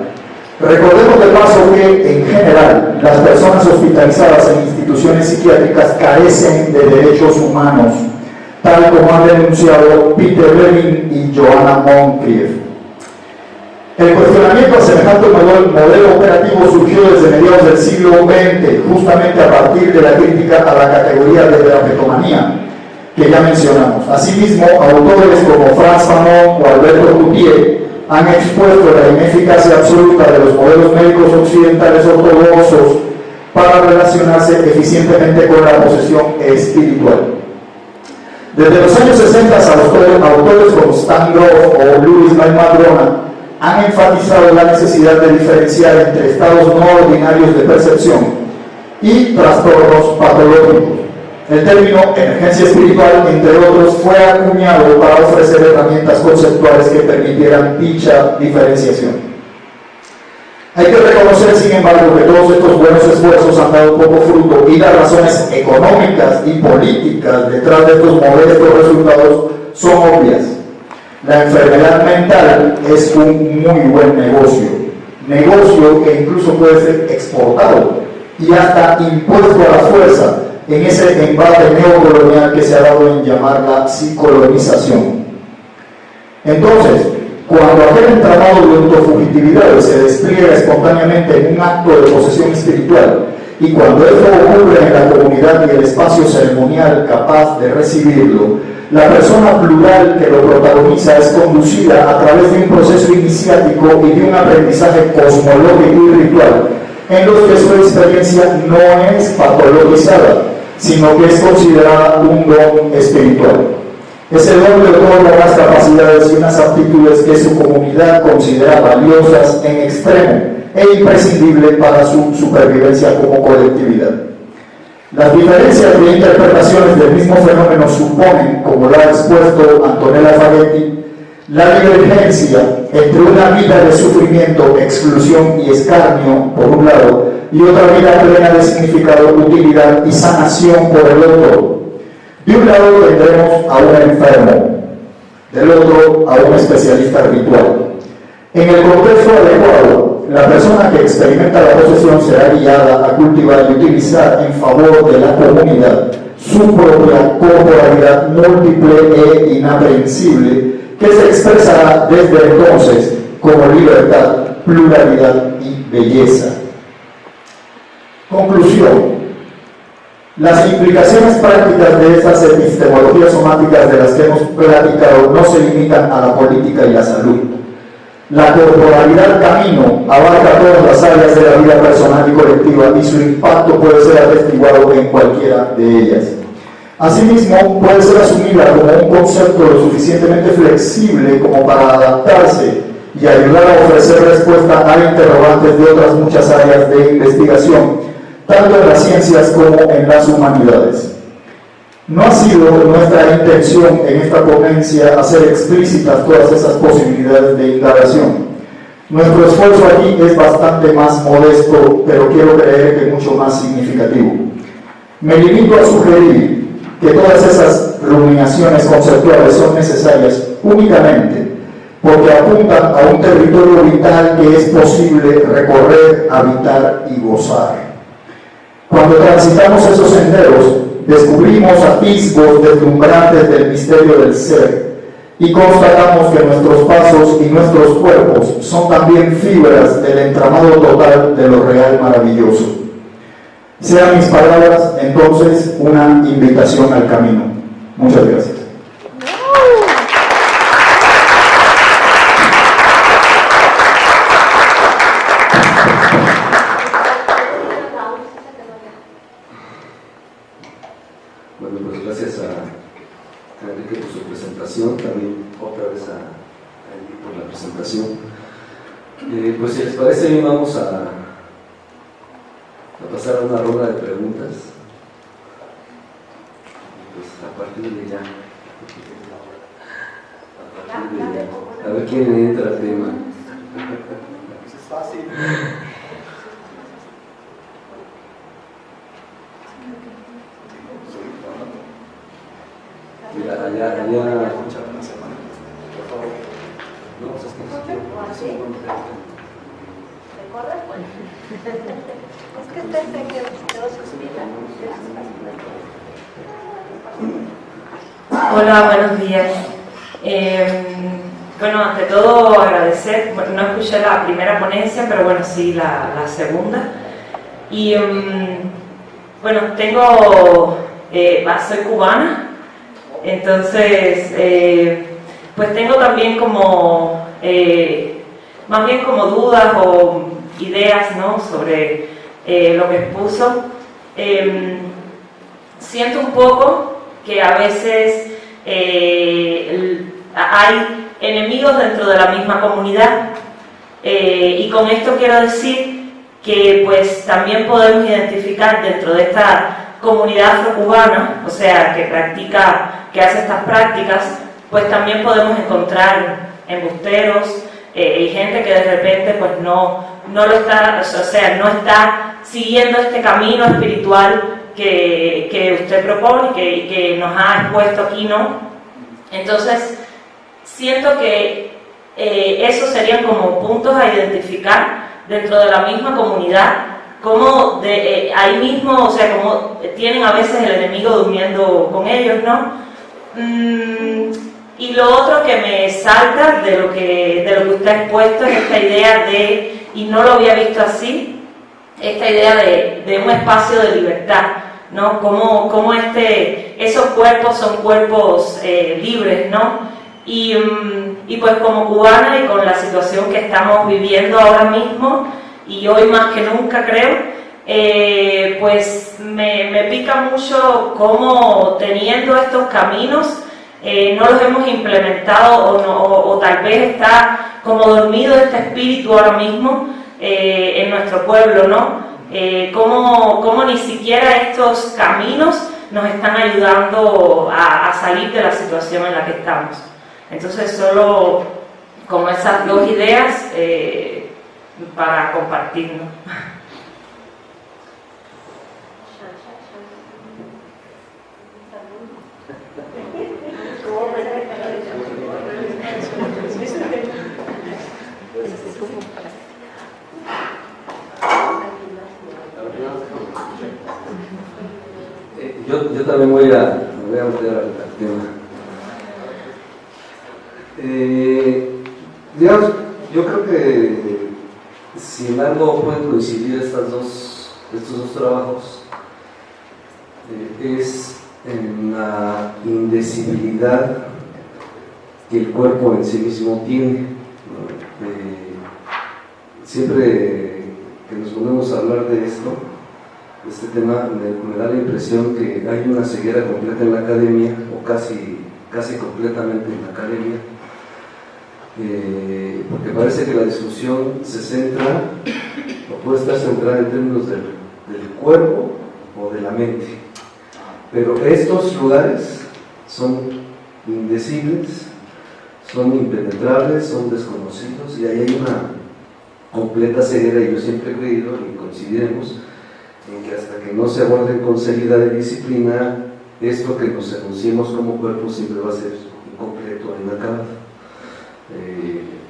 Recordemos de paso que, en general, las personas hospitalizadas en instituciones psiquiátricas carecen de derechos humanos, tal como han denunciado Peter Levin y Joanna Moncrief. El cuestionamiento a semejante modelo operativo surgió desde mediados del siglo XX, justamente a partir de la crítica a la categoría de terapetomanía, que ya mencionamos. Asimismo, autores como Franz Fanon o Alberto Coutier han expuesto la ineficacia absoluta de los modelos médicos occidentales ortodoxos para relacionarse eficientemente con la posesión espiritual. Desde los años 60, autores como Stan Grof o Luis Madrona han enfatizado la necesidad de diferenciar entre estados no ordinarios de percepción y trastornos patológicos. El término emergencia espiritual, entre otros, fue acuñado para ofrecer herramientas conceptuales que permitieran dicha diferenciación. Hay que reconocer, sin embargo, que todos estos buenos esfuerzos han dado poco fruto y las razones económicas y políticas detrás de estos modestos resultados son obvias. La enfermedad mental es un muy buen negocio que incluso puede ser exportado y hasta impuesto a la fuerza en ese embate neocolonial que se ha dado en llamar la psicolonización. Entonces, cuando aquel entramado de autofugitividades se despliega espontáneamente en un acto de posesión espiritual, y cuando esto ocurre en la comunidad y el espacio ceremonial capaz de recibirlo, la persona plural que lo protagoniza es conducida a través de un proceso iniciático y de un aprendizaje cosmológico y ritual, en los que su experiencia no es patologizada, sino que es considerada un don espiritual. Ese don le otorga unas capacidades y unas aptitudes que su comunidad considera valiosas en extremo e imprescindible para su supervivencia como colectividad. Las diferencias de interpretaciones del mismo fenómeno suponen, como lo ha expuesto Antonella Faghetti, la divergencia entre una vida de sufrimiento, exclusión y escarnio, por un lado, y otra vida plena de significado, utilidad y sanación por el otro. De un lado tendremos a un enfermo, del otro a un especialista ritual. En el contexto adecuado, la persona que experimenta la posesión será guiada a cultivar y utilizar en favor de la comunidad su propia corporalidad múltiple e inaprehensible, que se expresará desde entonces como libertad, pluralidad y belleza. Conclusión. Las implicaciones prácticas de estas epistemologías somáticas de las que hemos platicado no se limitan a la política y la salud. La corporalidad camino abarca todas las áreas de la vida personal y colectiva y su impacto puede ser atestiguado en cualquiera de ellas. Asimismo, puede ser asumida como un concepto lo suficientemente flexible como para adaptarse y ayudar a ofrecer respuesta a interrogantes de otras muchas áreas de investigación, tanto en las ciencias como en las humanidades. No ha sido nuestra intención en esta ponencia hacer explícitas todas esas posibilidades de indagación. Nuestro esfuerzo aquí es bastante más modesto, pero quiero creer que mucho más significativo. Me limito a sugerir que todas esas ruminaciones conceptuales son necesarias únicamente porque apuntan a un territorio vital que es posible recorrer, habitar y gozar. Cuando transitamos esos senderos, descubrimos atisbos deslumbrantes del misterio del ser y constatamos que nuestros pasos y nuestros cuerpos son también fibras del entramado total de lo real maravilloso. Sean mis palabras, entonces, una invitación al camino. Muchas gracias. Bueno, pues gracias a Enrique por su presentación, también otra vez a Enrique por la presentación. Pues si les parece bien, vamos a pasar a una ronda de preguntas. Pues a partir de ya. A ver quién entra al tema. Es fácil. Mira, allá. Escuchar una semana. Por favor. No, pues es que ¿Recuerdas? Bueno. Es que este que quedó suspendida. Hola, buenos días. Bueno, ante todo agradecer, bueno, no escuché la primera ponencia, pero bueno, sí la segunda. Y bueno, soy cubana, entonces pues tengo también como, más bien como dudas o ideas, ¿no?, sobre lo que expuso. Siento un poco que a veces hay enemigos dentro de la misma comunidad, y con esto quiero decir que pues también podemos identificar dentro de esta comunidad afrocubana, o sea, que hace estas prácticas, pues también podemos encontrar embusteros y gente que de repente pues no lo está, o sea, no está siguiendo este camino espiritual que usted propone y que nos ha expuesto aquí, ¿no? Entonces, siento que esos serían como puntos a identificar dentro de la misma comunidad, como ahí mismo, o sea, como tienen a veces el enemigo durmiendo con ellos, ¿no? Y lo otro que me salta de lo que usted ha expuesto es esta idea de, y no lo había visto así, esta idea de un espacio de libertad, ¿no? Como esos cuerpos son cuerpos libres, ¿no? Y pues como cubana y con la situación que estamos viviendo ahora mismo, y hoy más que nunca creo, pues me pica mucho cómo teniendo estos caminos no los hemos implementado o tal vez está como dormido este espíritu ahora mismo en nuestro pueblo, ¿no? Cómo ni siquiera estos caminos nos están ayudando a salir de la situación en la que estamos. Entonces, solo como esas dos ideas para compartir, ¿no? Yo también voy a volver al tema. Digamos, yo creo que si en algo pueden coincidir estos dos trabajos, es en la indecibilidad que el cuerpo en sí mismo tiene, ¿no? Siempre que nos ponemos a hablar de esto, de este tema, me da la impresión que hay una ceguera completa en la academia, o casi completamente en la academia, porque parece que la discusión se centra, o puede estar centrada en términos del cuerpo o de la mente, pero estos lugares son indecibles, son impenetrables, son desconocidos, y ahí hay una completa ceguera, y yo siempre he creído, y coincidiremos, en que hasta que no se aborden con seriedad y disciplina, esto que nos enunciemos como cuerpo siempre va a ser incompleto, inacabado.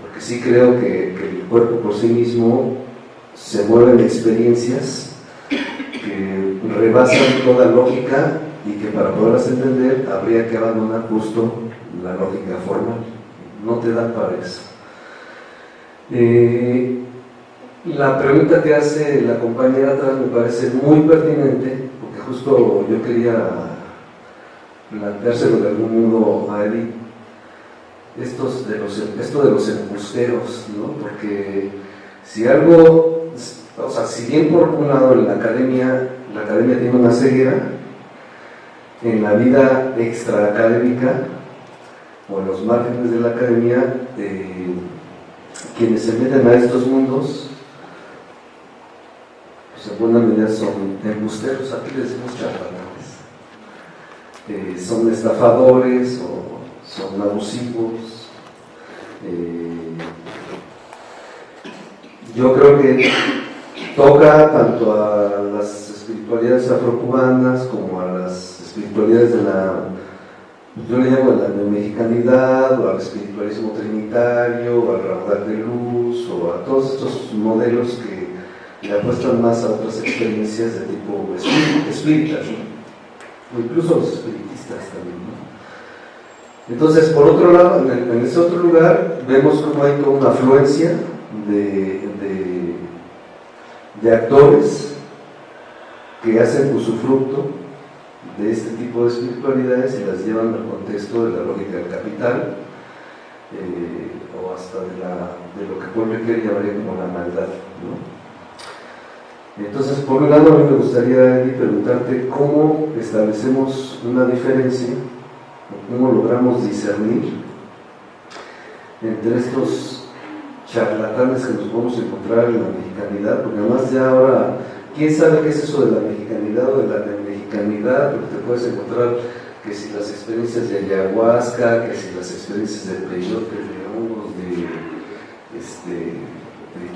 Porque sí creo que el cuerpo por sí mismo se mueve en experiencias que rebasan toda lógica, y que para poderlas entender habría que abandonar justo la lógica formal. No te dan para eso. La pregunta que hace la compañera atrás me parece muy pertinente, porque justo yo quería planteárselo de algún modo a Edith, esto de los embusteros, ¿no? Porque si algo, o sea, si bien por un lado la academia tiene una ceguera, en la vida extraacadémica o en los márgenes de la academia, quienes se meten a estos mundos, pues en buena medida son embusteros, aquí les decimos charlatanes, son estafadores o son abusivos. Yo creo que toca tanto a las espiritualidades afrocubanas como a las espiritualidades yo le llamo a la neomexicanidad, o al espiritualismo trinitario, o al raudal de luz, o a todos estos modelos que le apuestan más a otras experiencias de tipo espíritas, ¿no? O incluso los espiritistas también, ¿no? Entonces, por otro lado, en ese otro lugar, vemos cómo hay toda una afluencia de actores que hacen usufructo de este tipo de espiritualidades y las llevan al contexto de la lógica del capital, o hasta de lo que Paul Ricoeur llamaría como la maldad, ¿no? Entonces, por un lado, a mí me gustaría, Eli, preguntarte cómo establecemos una diferencia, o cómo logramos discernir entre estos charlatanes que nos podemos encontrar en la mexicanidad, porque además ya ahora, ¿quién sabe qué es eso de la mexicanidad o de la neomexicanidad? Porque te puedes encontrar que si las experiencias de ayahuasca, que si las experiencias de peyote, de hongos, de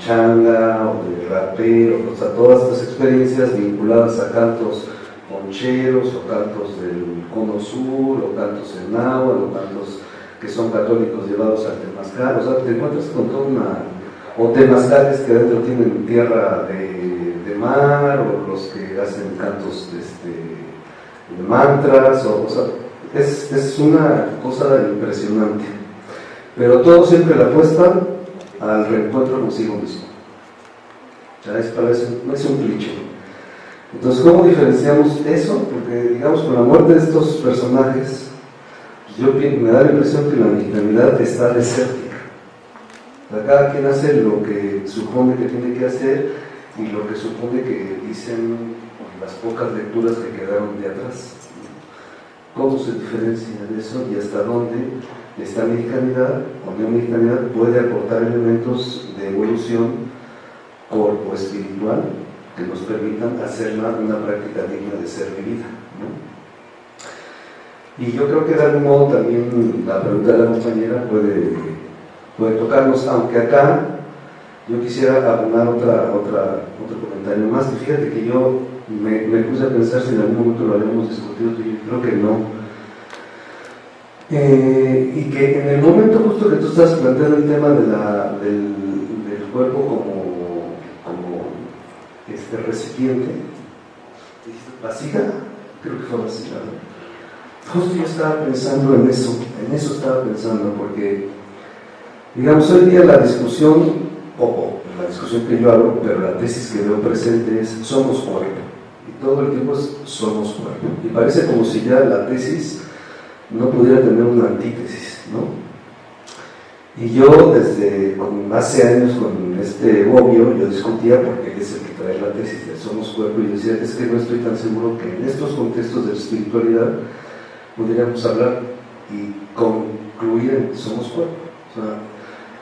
changa o de rapero, o sea, todas estas experiencias vinculadas a cantos poncheros o cantos del cono sur o cantos en náhuatl o cantos que son católicos llevados al temazcal, o sea, te encuentras con toda o temazcales que adentro tienen tierra de mar, o los que hacen cantos de mantras, o sea, es una cosa impresionante, pero todo siempre la apuestan al reencuentro consigo mismo. Ya es un cliché. Entonces, ¿cómo diferenciamos eso? Porque, digamos, con la muerte de estos personajes, me da la impresión que la mexicanidad está desértica. O sea, cada quien hace lo que supone que tiene que hacer y lo que supone que dicen las pocas lecturas que quedaron de atrás. ¿Cómo se diferencia de eso y hasta dónde esta mexicanidad o neomexicanidad puede aportar elementos de evolución corpo-espiritual que nos permitan hacerla una práctica digna de ser vivida, ¿no? Y yo creo que de algún modo también la pregunta de la compañera puede tocarnos, aunque acá yo quisiera abonar otro comentario más, que fíjate que yo me puse a pensar si en algún momento lo habíamos discutido, y yo creo que no. Y que en el momento justo que tú estás planteando el tema del cuerpo como recipiente, vasija, creo que fue vasija, ¿no? Justo yo estaba pensando en eso estaba pensando, porque digamos hoy día la discusión, o la discusión que yo hago, pero la tesis que veo presente es somos cuerpo, y todo el tiempo es somos cuerpo, y parece como si ya la tesis no pudiera tener una antítesis, ¿no? Y yo desde hace años con este Bobbio, yo discutía porque él es el que trae la tesis de somos cuerpo, y decía, es que no estoy tan seguro que en estos contextos de espiritualidad pudiéramos hablar y concluir en somos cuerpo. O sea,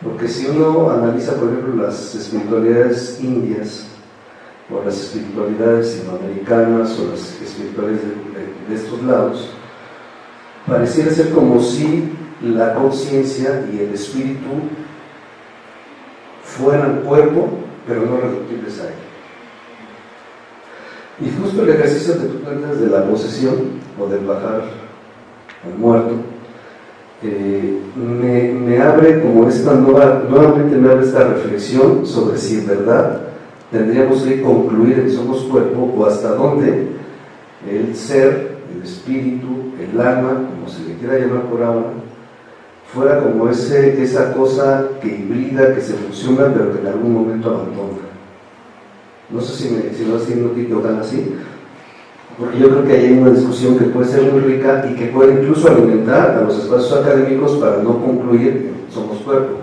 porque si uno analiza, por ejemplo, las espiritualidades indias, o las espiritualidades sinoamericanas, o las espiritualidades de estos lados, pareciera ser como si la conciencia y el espíritu fueran cuerpo, pero no reductibles a él. Y justo el ejercicio que tú planteas de la posesión, o del bajar al muerto, me abre como nuevamente me abre esta reflexión sobre si en verdad tendríamos que concluir en somos cuerpo, o hasta dónde el ser, el espíritu, el alma, como se le quiera llamar por ahora, fuera como esa cosa que hibrida, que se fusiona, pero que en algún momento abandona. No sé si no estoy notando tan así, porque yo creo que hay una discusión que puede ser muy rica y que puede incluso alimentar a los espacios académicos para no concluir en somos cuerpo.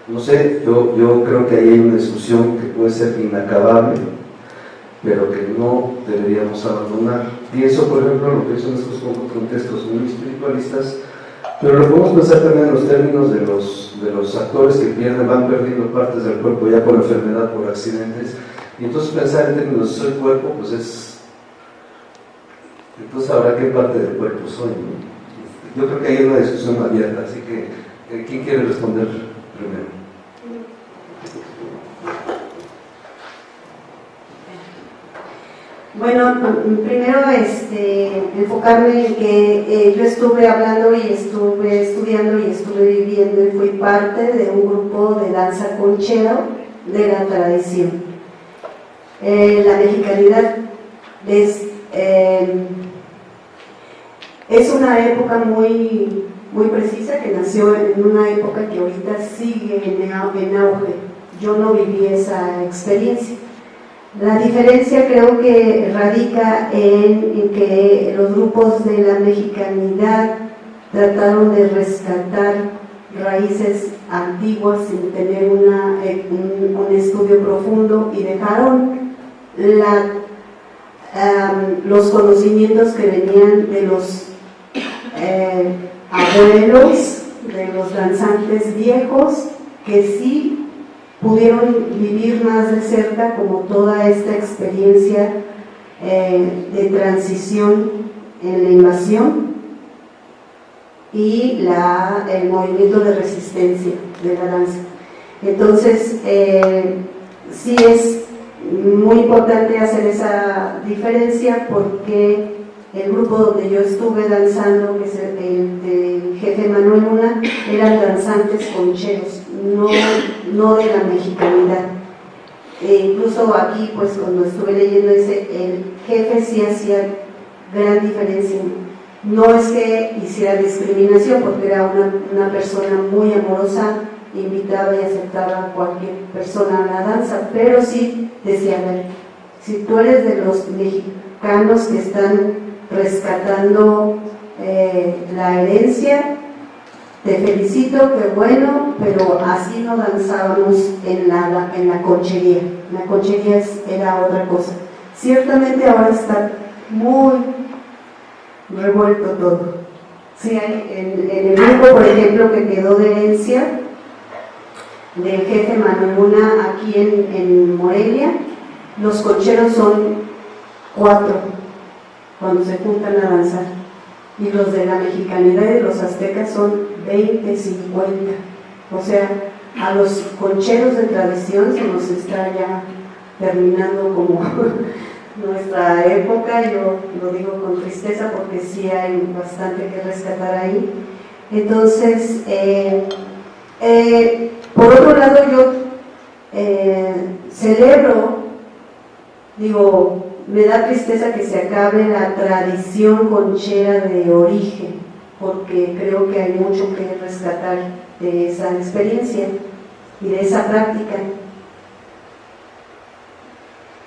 No sé, yo creo que ahí hay una discusión que puede ser inacabable, pero que no deberíamos abandonar. Pienso, por ejemplo, lo que son estos contextos muy espiritualistas, pero lo podemos pensar también en los términos de los actores que van perdiendo partes del cuerpo ya por enfermedad, por accidentes, y entonces pensar en términos de soy cuerpo, pues entonces habrá qué parte del cuerpo soy, ¿no? Yo creo que hay una discusión abierta, así que ¿quién quiere responder primero? Bueno, primero enfocarme en que yo estuve hablando y estuve estudiando y estuve viviendo y fui parte de un grupo de danza conchero de la tradición. La mexicanidad es una época muy, muy precisa que nació en una época que ahorita sigue en auge. Yo no viví esa experiencia. La diferencia creo que radica en que los grupos de la mexicanidad trataron de rescatar raíces antiguas sin tener un estudio profundo y dejaron los conocimientos que venían de los abuelos, de los danzantes viejos, que sí pudieron vivir más de cerca como toda esta experiencia de transición en la invasión y el movimiento de resistencia de la danza. Entonces, sí es muy importante hacer esa diferencia porque el grupo donde yo estuve danzando, que es el del jefe Manuel Luna, eran danzantes concheros, no de la mexicanidad. Incluso aquí, pues cuando estuve leyendo ese, el jefe sí hacía gran diferencia. No es que hiciera discriminación, porque era una persona muy amorosa, invitaba y aceptaba a cualquier persona a la danza, pero sí decía, a ver, si tú eres de los mexicanos que están rescatando la herencia, te felicito, qué bueno, pero así no danzábamos en la conchería. La conchería era otra cosa. Ciertamente ahora está muy revuelto todo. Sí, en el grupo, por ejemplo, que quedó de herencia del jefe Manuel Luna aquí en Morelia, los concheros son 4 cuando se juntan a danzar, y los de la mexicanidad y de los aztecas son 20, 50. O sea, a los concheros de tradición se nos está ya terminando como nuestra época. Yo lo digo con tristeza porque sí hay bastante que rescatar ahí. Entonces, por otro lado, yo celebro, digo, me da tristeza que se acabe la tradición conchera de origen, porque creo que hay mucho que rescatar de esa experiencia y de esa práctica.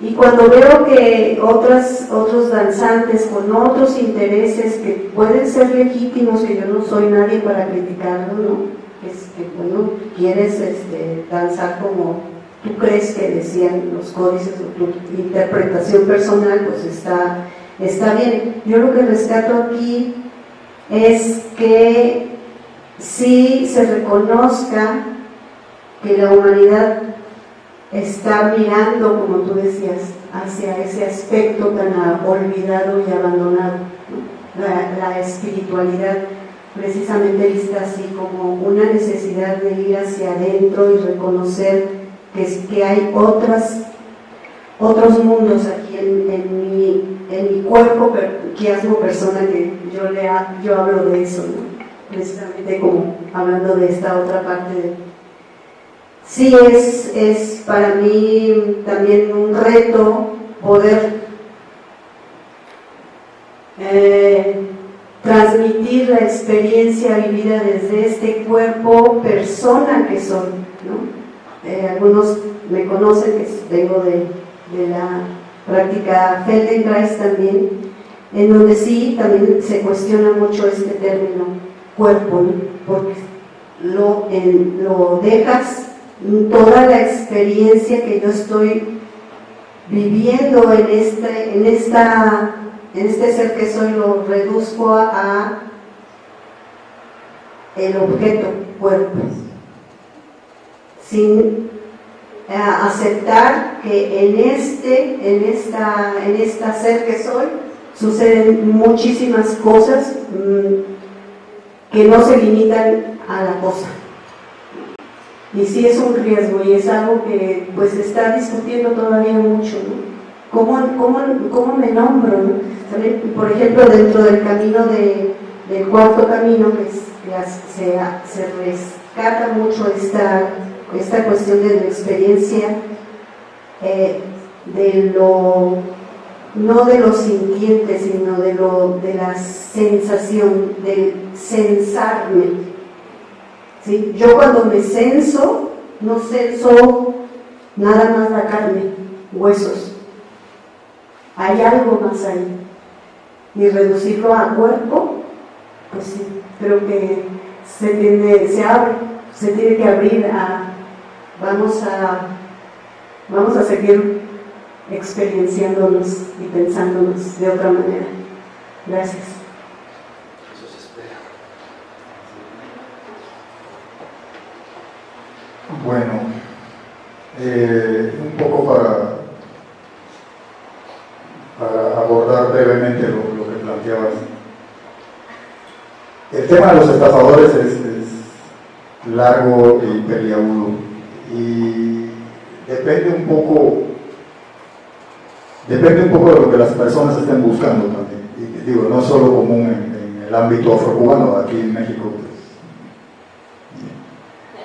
Y cuando veo que otros danzantes con otros intereses que pueden ser legítimos, que yo no soy nadie para criticarlo, ¿no? Que bueno, quieres danzar como tú crees que decían los códices o tu interpretación personal, pues está bien. Yo lo que rescato aquí es que sí se reconozca que la humanidad está mirando, como tú decías, hacia ese aspecto tan olvidado y abandonado, ¿no? La espiritualidad precisamente vista así como una necesidad de ir hacia adentro y reconocer que hay otros mundos aquí en mi cuerpo, quiasmo persona, que yo hablo de eso, ¿no? Precisamente como hablando de esta otra parte. Sí, es para mí también un reto poder transmitir la experiencia vivida desde este cuerpo persona que soy, ¿no? Algunos me conocen que vengo de la práctica Feldenkrais también, en donde sí también se cuestiona mucho este término cuerpo, ¿no? Porque lo dejas, toda la experiencia que yo estoy viviendo en este ser que soy, lo reduzco a el objeto cuerpo, sin aceptar que en esta ser que soy suceden muchísimas cosas que no se limitan a la cosa. Y sí es un riesgo y es algo que pues se está discutiendo todavía mucho, ¿no? ¿Cómo me nombro? ¿No? También, por ejemplo, dentro del camino del cuarto camino, se rescata mucho esta cuestión de la experiencia, no de lo sintiente, sino de la sensación, del censarme. ¿Sí? Yo cuando me censo, no censo nada más la carne, huesos. Hay algo más ahí. Y reducirlo a cuerpo, pues sí, creo que se tiene que abrir vamos a seguir experienciándonos y pensándonos de otra manera. Gracias. Eso se espera. Bueno, un poco para abordar brevemente lo que planteabas. El tema de los estafadores es largo y peliagudo y depende un poco de lo que las personas estén buscando también. Y digo, no es solo común en el ámbito afrocubano, aquí en México.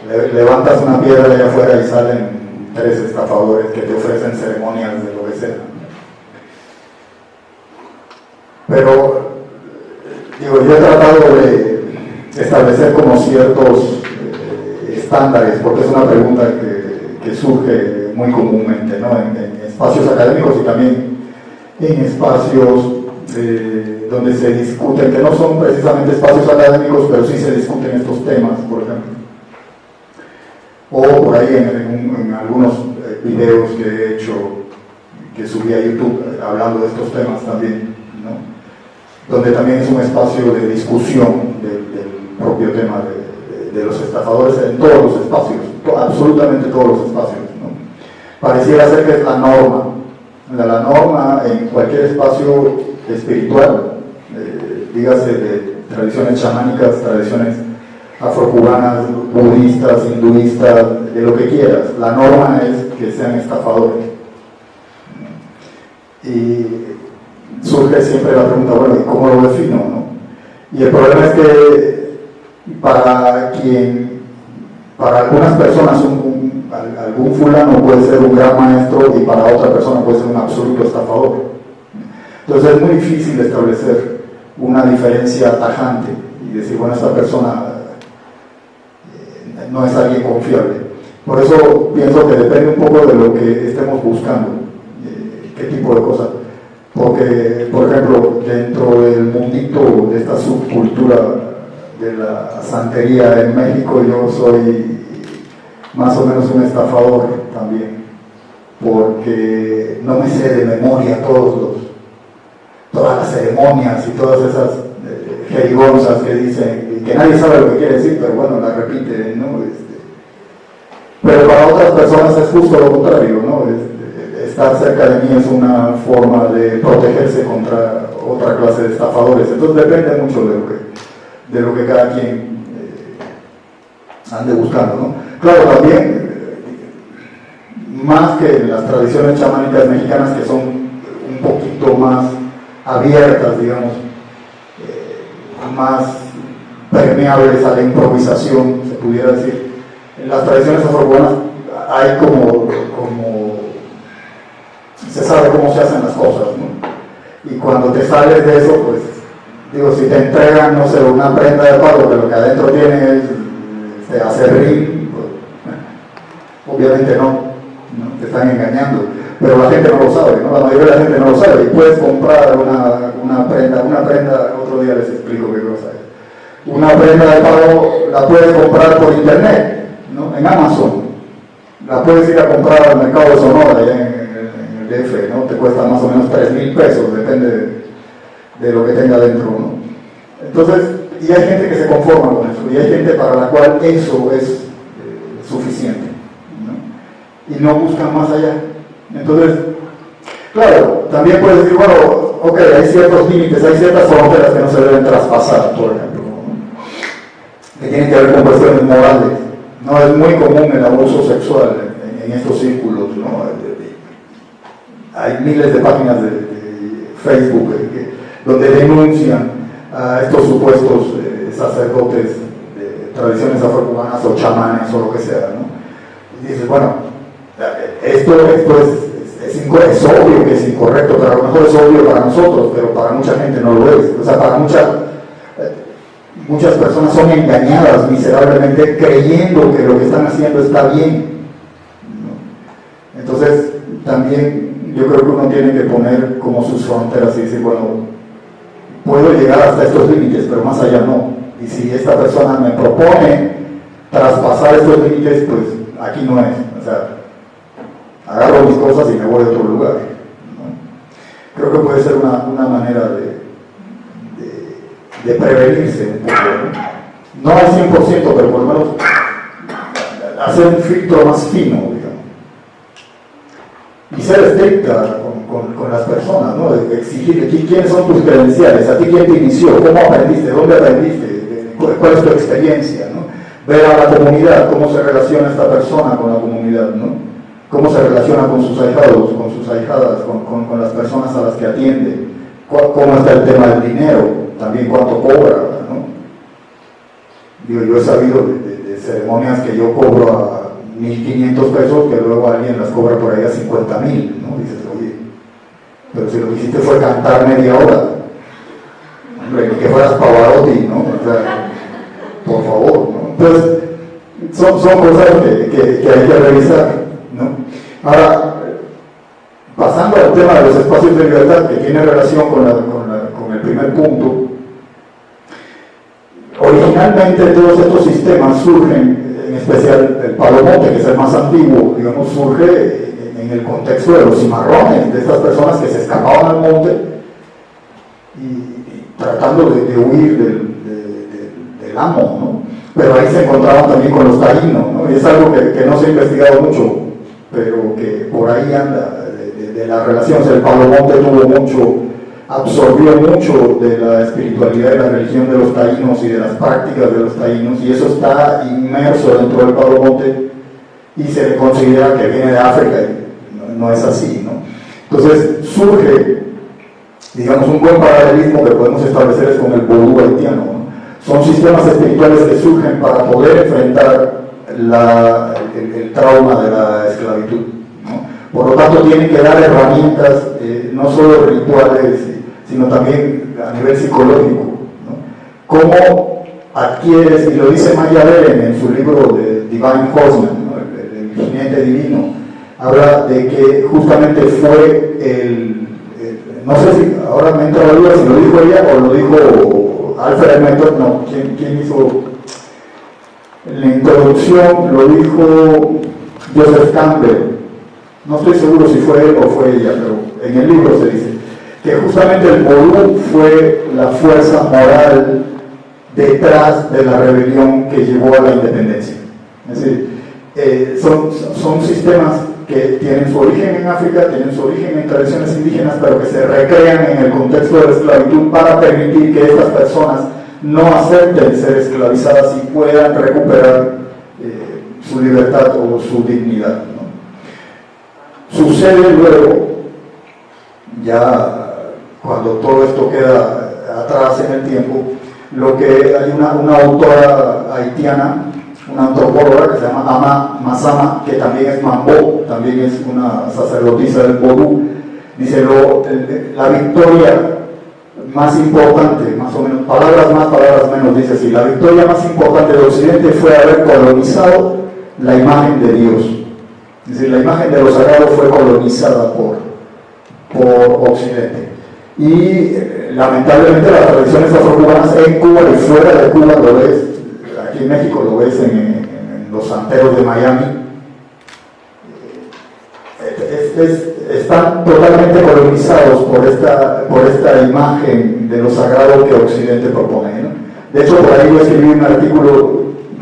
Pues, levantas una piedra allá afuera y salen 3 estafadores que te ofrecen ceremonias de lo que sea. Pero, digo, yo he tratado de establecer como ciertos estándares, porque es una pregunta que surge muy comúnmente, ¿no? En espacios académicos y también en espacios donde se discuten, que no son precisamente espacios académicos, pero sí se discuten estos temas, por ejemplo. O por ahí en algunos videos que he hecho, que subí a YouTube hablando de estos temas también, ¿no? Donde también es un espacio de discusión del propio tema de los estafadores en todos los espacios, absolutamente todos los espacios, ¿no? Pareciera ser que es la norma en cualquier espacio espiritual, dígase de tradiciones chamánicas, tradiciones afrocubanas, budistas, hinduistas, de lo que quieras. La norma es que sean estafadores. Y surge siempre la pregunta, bueno, ¿y cómo lo defino, no? Y el problema es que para algunas personas algún fulano puede ser un gran maestro y para otra persona puede ser un absoluto estafador. Entonces es muy difícil establecer una diferencia tajante y decir, bueno, esta persona no es alguien confiable. Por eso pienso que depende un poco de lo que estemos buscando, qué tipo de cosas. Porque, por ejemplo, dentro del mundito de esta subcultura de la santería en México, yo soy más o menos un estafador también, porque no me sé de memoria todas las ceremonias y todas esas jerigonzas que dicen, y que nadie sabe lo que quiere decir, pero bueno, la repiten, ¿no? Pero para otras personas es justo lo contrario, ¿no? Estar cerca de mí es una forma de protegerse contra otra clase de estafadores. Entonces depende mucho de lo que cada quien ande buscando, ¿no? Claro, también, más que las tradiciones chamánicas mexicanas, que son un poquito más abiertas, digamos, más permeables a la improvisación, se pudiera decir. En las tradiciones afrocubanas hay como se sabe cómo se hacen las cosas, ¿no? Y cuando te sales de eso, pues, digo, si te entregan, no sé, una prenda de palo que lo que adentro tiene es acerrín, pues, obviamente no, te están engañando, pero la gente no lo sabe, ¿no? La mayoría de la gente no lo sabe, y puedes comprar una prenda, otro día les explico qué cosa es. Una prenda de palo la puedes comprar por internet, ¿no? En Amazon, la puedes ir a comprar al mercado de Sonora, allá en el DF, ¿no? Te cuesta más o menos 3,000 pesos, depende de lo que tenga dentro, ¿no? Entonces, y hay gente que se conforma con eso, y hay gente para la cual eso es suficiente, ¿no? Y no buscan más allá. Entonces, claro, también puedes decir, bueno, ok, hay ciertos límites, hay ciertas fronteras que no se deben traspasar, por ejemplo, ¿no? Que tienen que ver con cuestiones morales. No es muy común el abuso sexual en estos círculos, ¿no? hay miles de páginas de Facebook donde denuncian a estos supuestos sacerdotes de tradiciones afrocubanas o chamanes o lo que sea, ¿no? Y dices, bueno, esto es obvio que es incorrecto, pero a lo mejor es obvio para nosotros, pero para mucha gente no lo es. O sea, para muchas personas son engañadas miserablemente creyendo que lo que están haciendo está bien, ¿no? Entonces, también yo creo que uno tiene que poner como sus fronteras y decir, bueno, puedo llegar hasta estos límites, pero más allá no. Y si esta persona me propone traspasar estos límites, pues aquí no es. O sea, agarro mis cosas y me voy a otro lugar, ¿no? Creo que puede ser una manera de prevenirse un poco, ¿no? No al 100%, pero por lo menos hacer un filtro más fino, digamos. Y ser estricta con las personas, ¿no? Exigir quiénes son tus credenciales, a ti quién te inició, cómo aprendiste, dónde aprendiste, cuál es tu experiencia, ¿no? Ver a la comunidad, cómo se relaciona esta persona con la comunidad, ¿no? Cómo se relaciona con sus ahijados, con sus ahijadas, con las personas a las que atiende, cómo está el tema del dinero, también cuánto cobra, ¿no? Digo, yo he sabido de ceremonias que yo cobro a 1,500 pesos, que luego alguien las cobra por ahí a 50,000, ¿no? Dices, oye, pero si lo que hiciste fue cantar media hora, hombre, ni que fueras Pavarotti, ¿no? O sea, por favor, ¿no? Entonces, son cosas que hay que revisar, ¿no? Ahora, pasando al tema de los espacios de libertad, que tiene relación con el primer punto, originalmente todos estos sistemas surgen, en especial el Palo Monte, que es el más antiguo, digamos, surge en el contexto de los cimarrones, de estas personas que se escapaban al monte y tratando de huir del amo, ¿no? Pero ahí se encontraban también con los taínos, ¿no? Y es algo que no se ha investigado mucho, pero que por ahí anda, de las relaciones. El Palo Monte absorbió mucho de la espiritualidad y la religión de los taínos y de las prácticas de los taínos, y eso está inmerso dentro del Palo Monte y se le considera que viene de África, y no es así, ¿no? Entonces surge, digamos, un buen paralelismo que podemos establecer es con el vodú haitiano, ¿no? Son sistemas espirituales que surgen para poder enfrentar el trauma de la esclavitud, ¿no? Por lo tanto, tienen que dar herramientas, no solo rituales, sino también a nivel psicológico, ¿no? ¿Cómo adquieres? Y lo dice Maya Deren en su libro de Divine Horseman, ¿no? el jinete divino, habla de que justamente fue no sé si ahora me entra la duda si lo dijo ella o lo dijo Alfred Mentor, no, ¿quién hizo la introducción? Lo dijo Joseph Campbell. No estoy seguro si fue él o fue ella, pero en el libro se dice que justamente el vodú fue la fuerza moral detrás de la rebelión que llevó a la independencia. Es decir, son sistemas que tienen su origen en África, tienen su origen en tradiciones indígenas, pero que se recrean en el contexto de la esclavitud para permitir que estas personas no acepten ser esclavizadas y puedan recuperar su libertad o su dignidad, ¿no? Sucede luego, ya cuando todo esto queda atrás en el tiempo, lo que hay una autora haitiana, una antropóloga que se llama Ama Mazama, que también es Mambo, también es una sacerdotisa del vodú, dice la victoria más importante, más o menos, palabras más, palabras menos, dice así, la victoria más importante de Occidente fue haber colonizado la imagen de Dios. Es decir, la imagen de lo sagrado fue colonizada por Occidente. Y lamentablemente las tradiciones afrocubanas en Cuba y fuera de Cuba lo ves, aquí en México lo ves en los santeros de Miami, están totalmente colonizados por esta imagen de lo sagrado que Occidente propone, ¿no? De hecho, por ahí yo escribí un artículo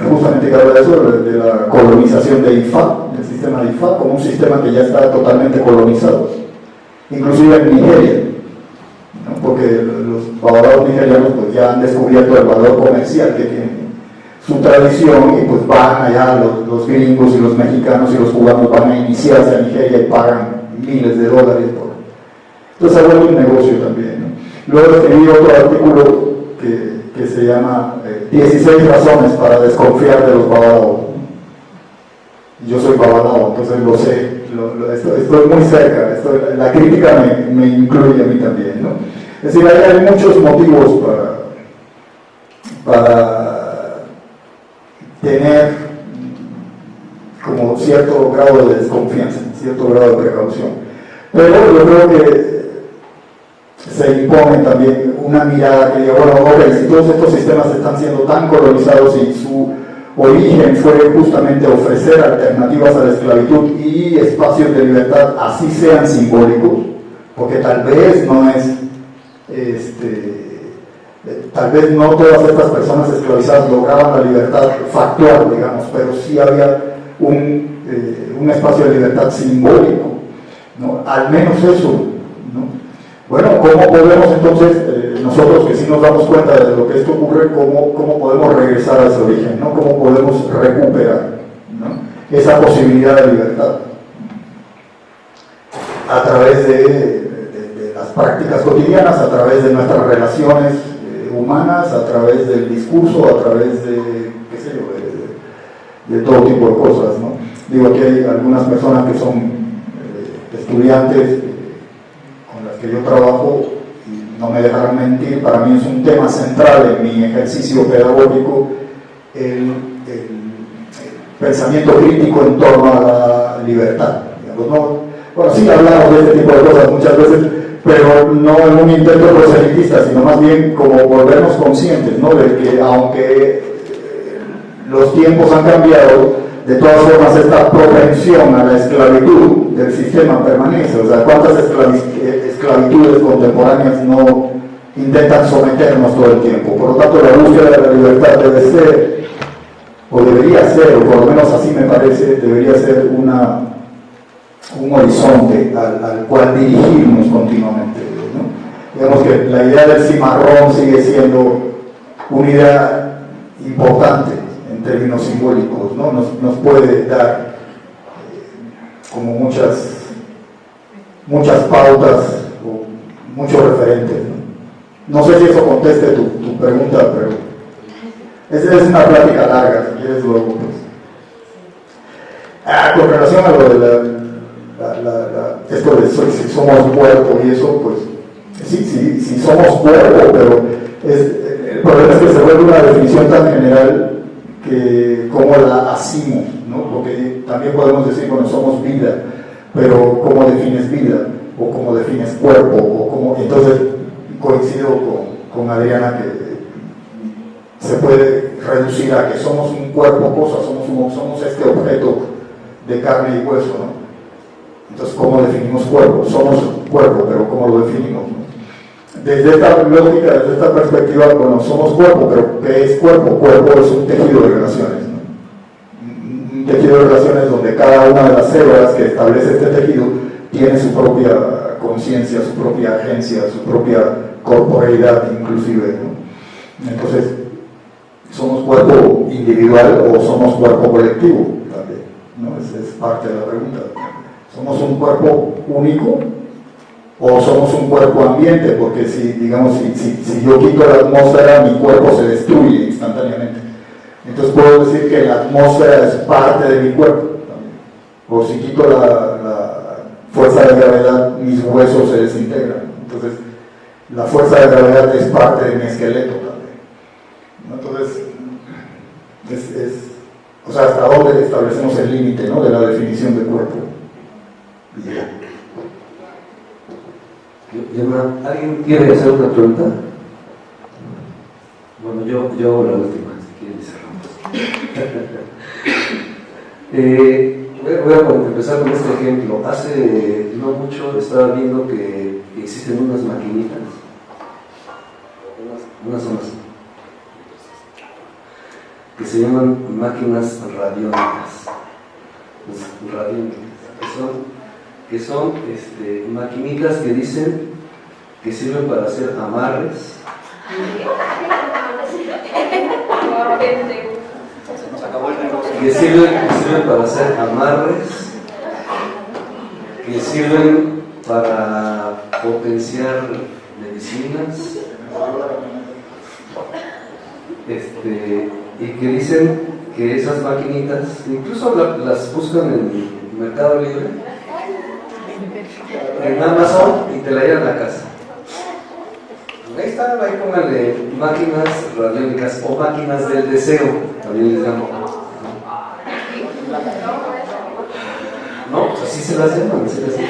justamente que habla de eso, de la colonización de IFA, del sistema de IFA, como un sistema que ya está totalmente colonizado, inclusive en Nigeria, ¿no? Porque los babalaos nigerianos pues ya han descubierto el valor comercial que tienen su tradición, y pues van allá los gringos y los mexicanos y los cubanos van a iniciarse a Nigeria y pagan miles de dólares por Entonces se ha vuelto un negocio también, ¿no? Luego escribí otro artículo que se llama 16 razones para desconfiar de los babalaos. Yo soy babalao, entonces lo sé, estoy muy cerca, la crítica me incluye a mí también, ¿no? Es decir, hay muchos motivos para tener como cierto grado de desconfianza, cierto grado de precaución. Pero yo creo que se impone también una mirada que diga, bueno, ok, si todos estos sistemas están siendo tan colonizados y su origen fue justamente ofrecer alternativas a la esclavitud y espacios de libertad, así sean simbólicos, porque tal vez no es, tal vez no todas estas personas esclavizadas lograban la libertad factual, digamos, pero sí había un espacio de libertad simbólico, ¿no? Al menos eso, ¿no? Bueno, ¿cómo podemos entonces, nosotros que sí nos damos cuenta de lo que esto ocurre, cómo podemos regresar a ese origen, ¿no? ¿Cómo podemos recuperar, ¿no?, esa posibilidad de libertad? A través de las prácticas cotidianas, a través de nuestras relaciones humanas, a través del discurso, a través de, qué sé yo, de todo tipo de cosas, ¿no? Digo, aquí hay algunas personas que son estudiantes con las que yo trabajo y no me dejarán mentir, para mí es un tema central en mi ejercicio pedagógico el pensamiento crítico en torno a la libertad. Digamos, ¿no? Bueno, sí hablamos de este tipo de cosas muchas veces, pero no en un intento proselitista, sino más bien como volvernos conscientes, ¿no?, de que aunque los tiempos han cambiado, de todas formas esta propensión a la esclavitud del sistema permanece. O sea, ¿cuántas esclavitudes contemporáneas no intentan someternos todo el tiempo? Por lo tanto, la búsqueda de la libertad debe ser, o debería ser, o por lo menos así me parece, debería ser un horizonte al cual dirigirnos continuamente, ¿no? Digamos que la idea del cimarrón sigue siendo una idea importante en términos simbólicos, ¿no? Nos puede dar como muchas pautas o muchos referentes, ¿no? No sé si eso conteste tu pregunta, pero es una plática larga, si quieres luego, pues. Con relación a lo de esto de si somos cuerpo y eso, pues sí somos cuerpo, pero el problema es que se vuelve una definición tan general que cómo la asimos, ¿no? Porque también podemos decir, bueno, somos vida, pero ¿cómo defines vida? O ¿cómo defines cuerpo? O cómo... Entonces coincido con Adriana que se puede reducir a que somos un cuerpo cosa, somos este objeto de carne y hueso, ¿no? Entonces, ¿cómo definimos cuerpo? Somos cuerpo, pero ¿cómo lo definimos, no? Desde esta lógica, desde esta perspectiva, bueno, somos cuerpo, pero ¿qué es cuerpo? Cuerpo es un tejido de relaciones, ¿no? Un tejido de relaciones donde cada una de las células que establece este tejido tiene su propia conciencia, su propia agencia, su propia corporeidad inclusive, ¿no? Entonces, ¿somos cuerpo individual o somos cuerpo colectivo también, ¿no? Esa es parte de la pregunta. ¿Somos un cuerpo único o somos un cuerpo ambiente? Porque si yo quito la atmósfera, mi cuerpo se destruye instantáneamente. Entonces puedo decir que la atmósfera es parte de mi cuerpo también. O si quito la fuerza de gravedad, mis huesos se desintegran. Entonces la fuerza de gravedad es parte de mi esqueleto también, ¿no? Entonces o sea, hasta dónde establecemos el límite, ¿no?, de la definición de cuerpo. ¿Alguien quiere hacer una pregunta? Bueno, yo hago la última, si quieren cerramos. Voy a empezar con este ejemplo. Hace no mucho estaba viendo que existen unas maquinitas, unas que se llaman máquinas radiónicas. Que son maquinitas que dicen que sirven para hacer amarres. Que sirven para hacer amarres, que sirven para potenciar medicinas, y que dicen que esas maquinitas, incluso las buscan en Mercado Libre, en Amazon, y te la llevan a la casa. Ahí está, ahí pónganle máquinas radiónicas o máquinas del deseo, también les llamo. No, pues así se las llaman, así las llaman.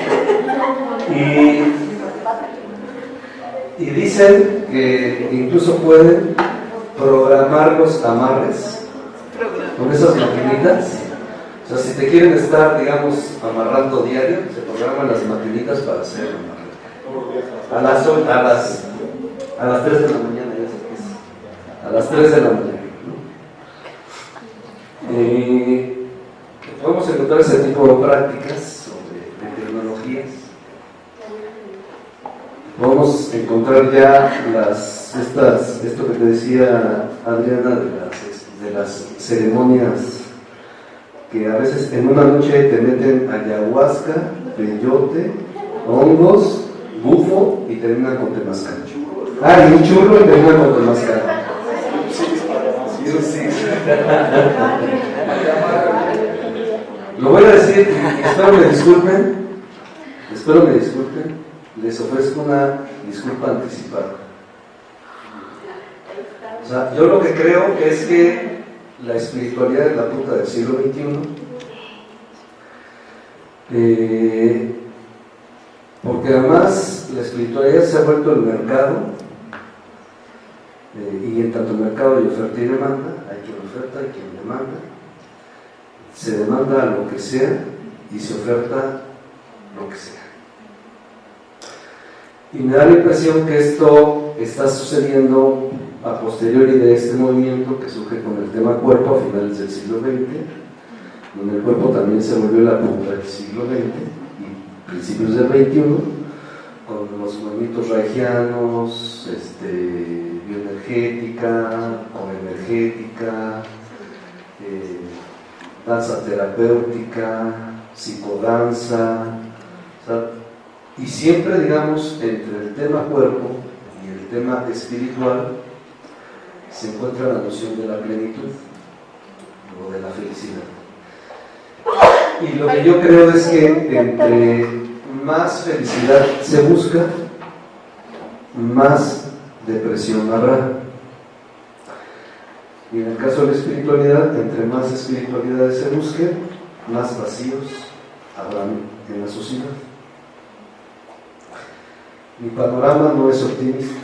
Y dicen que incluso pueden programar los amarres con esas maquinitas. O sea, si te quieren estar, digamos, amarrando diario, se programan las maquinitas para hacer amarre. A las 3 de la mañana, ya sé que es. A las 3 de la mañana, ¿no? Podemos encontrar ese tipo de prácticas de tecnologías. Podemos encontrar ya esto que te decía Adriana de las ceremonias que a veces en una noche te meten ayahuasca, peyote, hongos, bufo y terminan con temazcal. Y un churro y terminan con temazcal. Lo voy a decir, espero me disculpen, les ofrezco una disculpa anticipada. O sea, yo lo que creo es que la espiritualidad es la punta del siglo XXI, porque además la espiritualidad se ha vuelto el mercado, y en tanto mercado hay oferta y demanda, hay quien oferta, hay quien demanda. Se demanda lo que sea y se oferta lo que sea. Y me da la impresión que esto está sucediendo a posteriori de este movimiento que surge con el tema cuerpo a finales del siglo XX, donde el cuerpo también se volvió la punta del siglo XX y principios del XXI, con los movimientos reichianos, bioenergética, o energética, danza terapéutica, psicodanza, o sea, y siempre, digamos, entre el tema cuerpo y el tema espiritual se encuentra la noción de la plenitud o de la felicidad. Y lo que yo creo es que entre más felicidad se busca, más depresión habrá. Y en el caso de la espiritualidad, entre más espiritualidades se busquen, más vacíos habrán en la sociedad. Mi panorama no es optimista,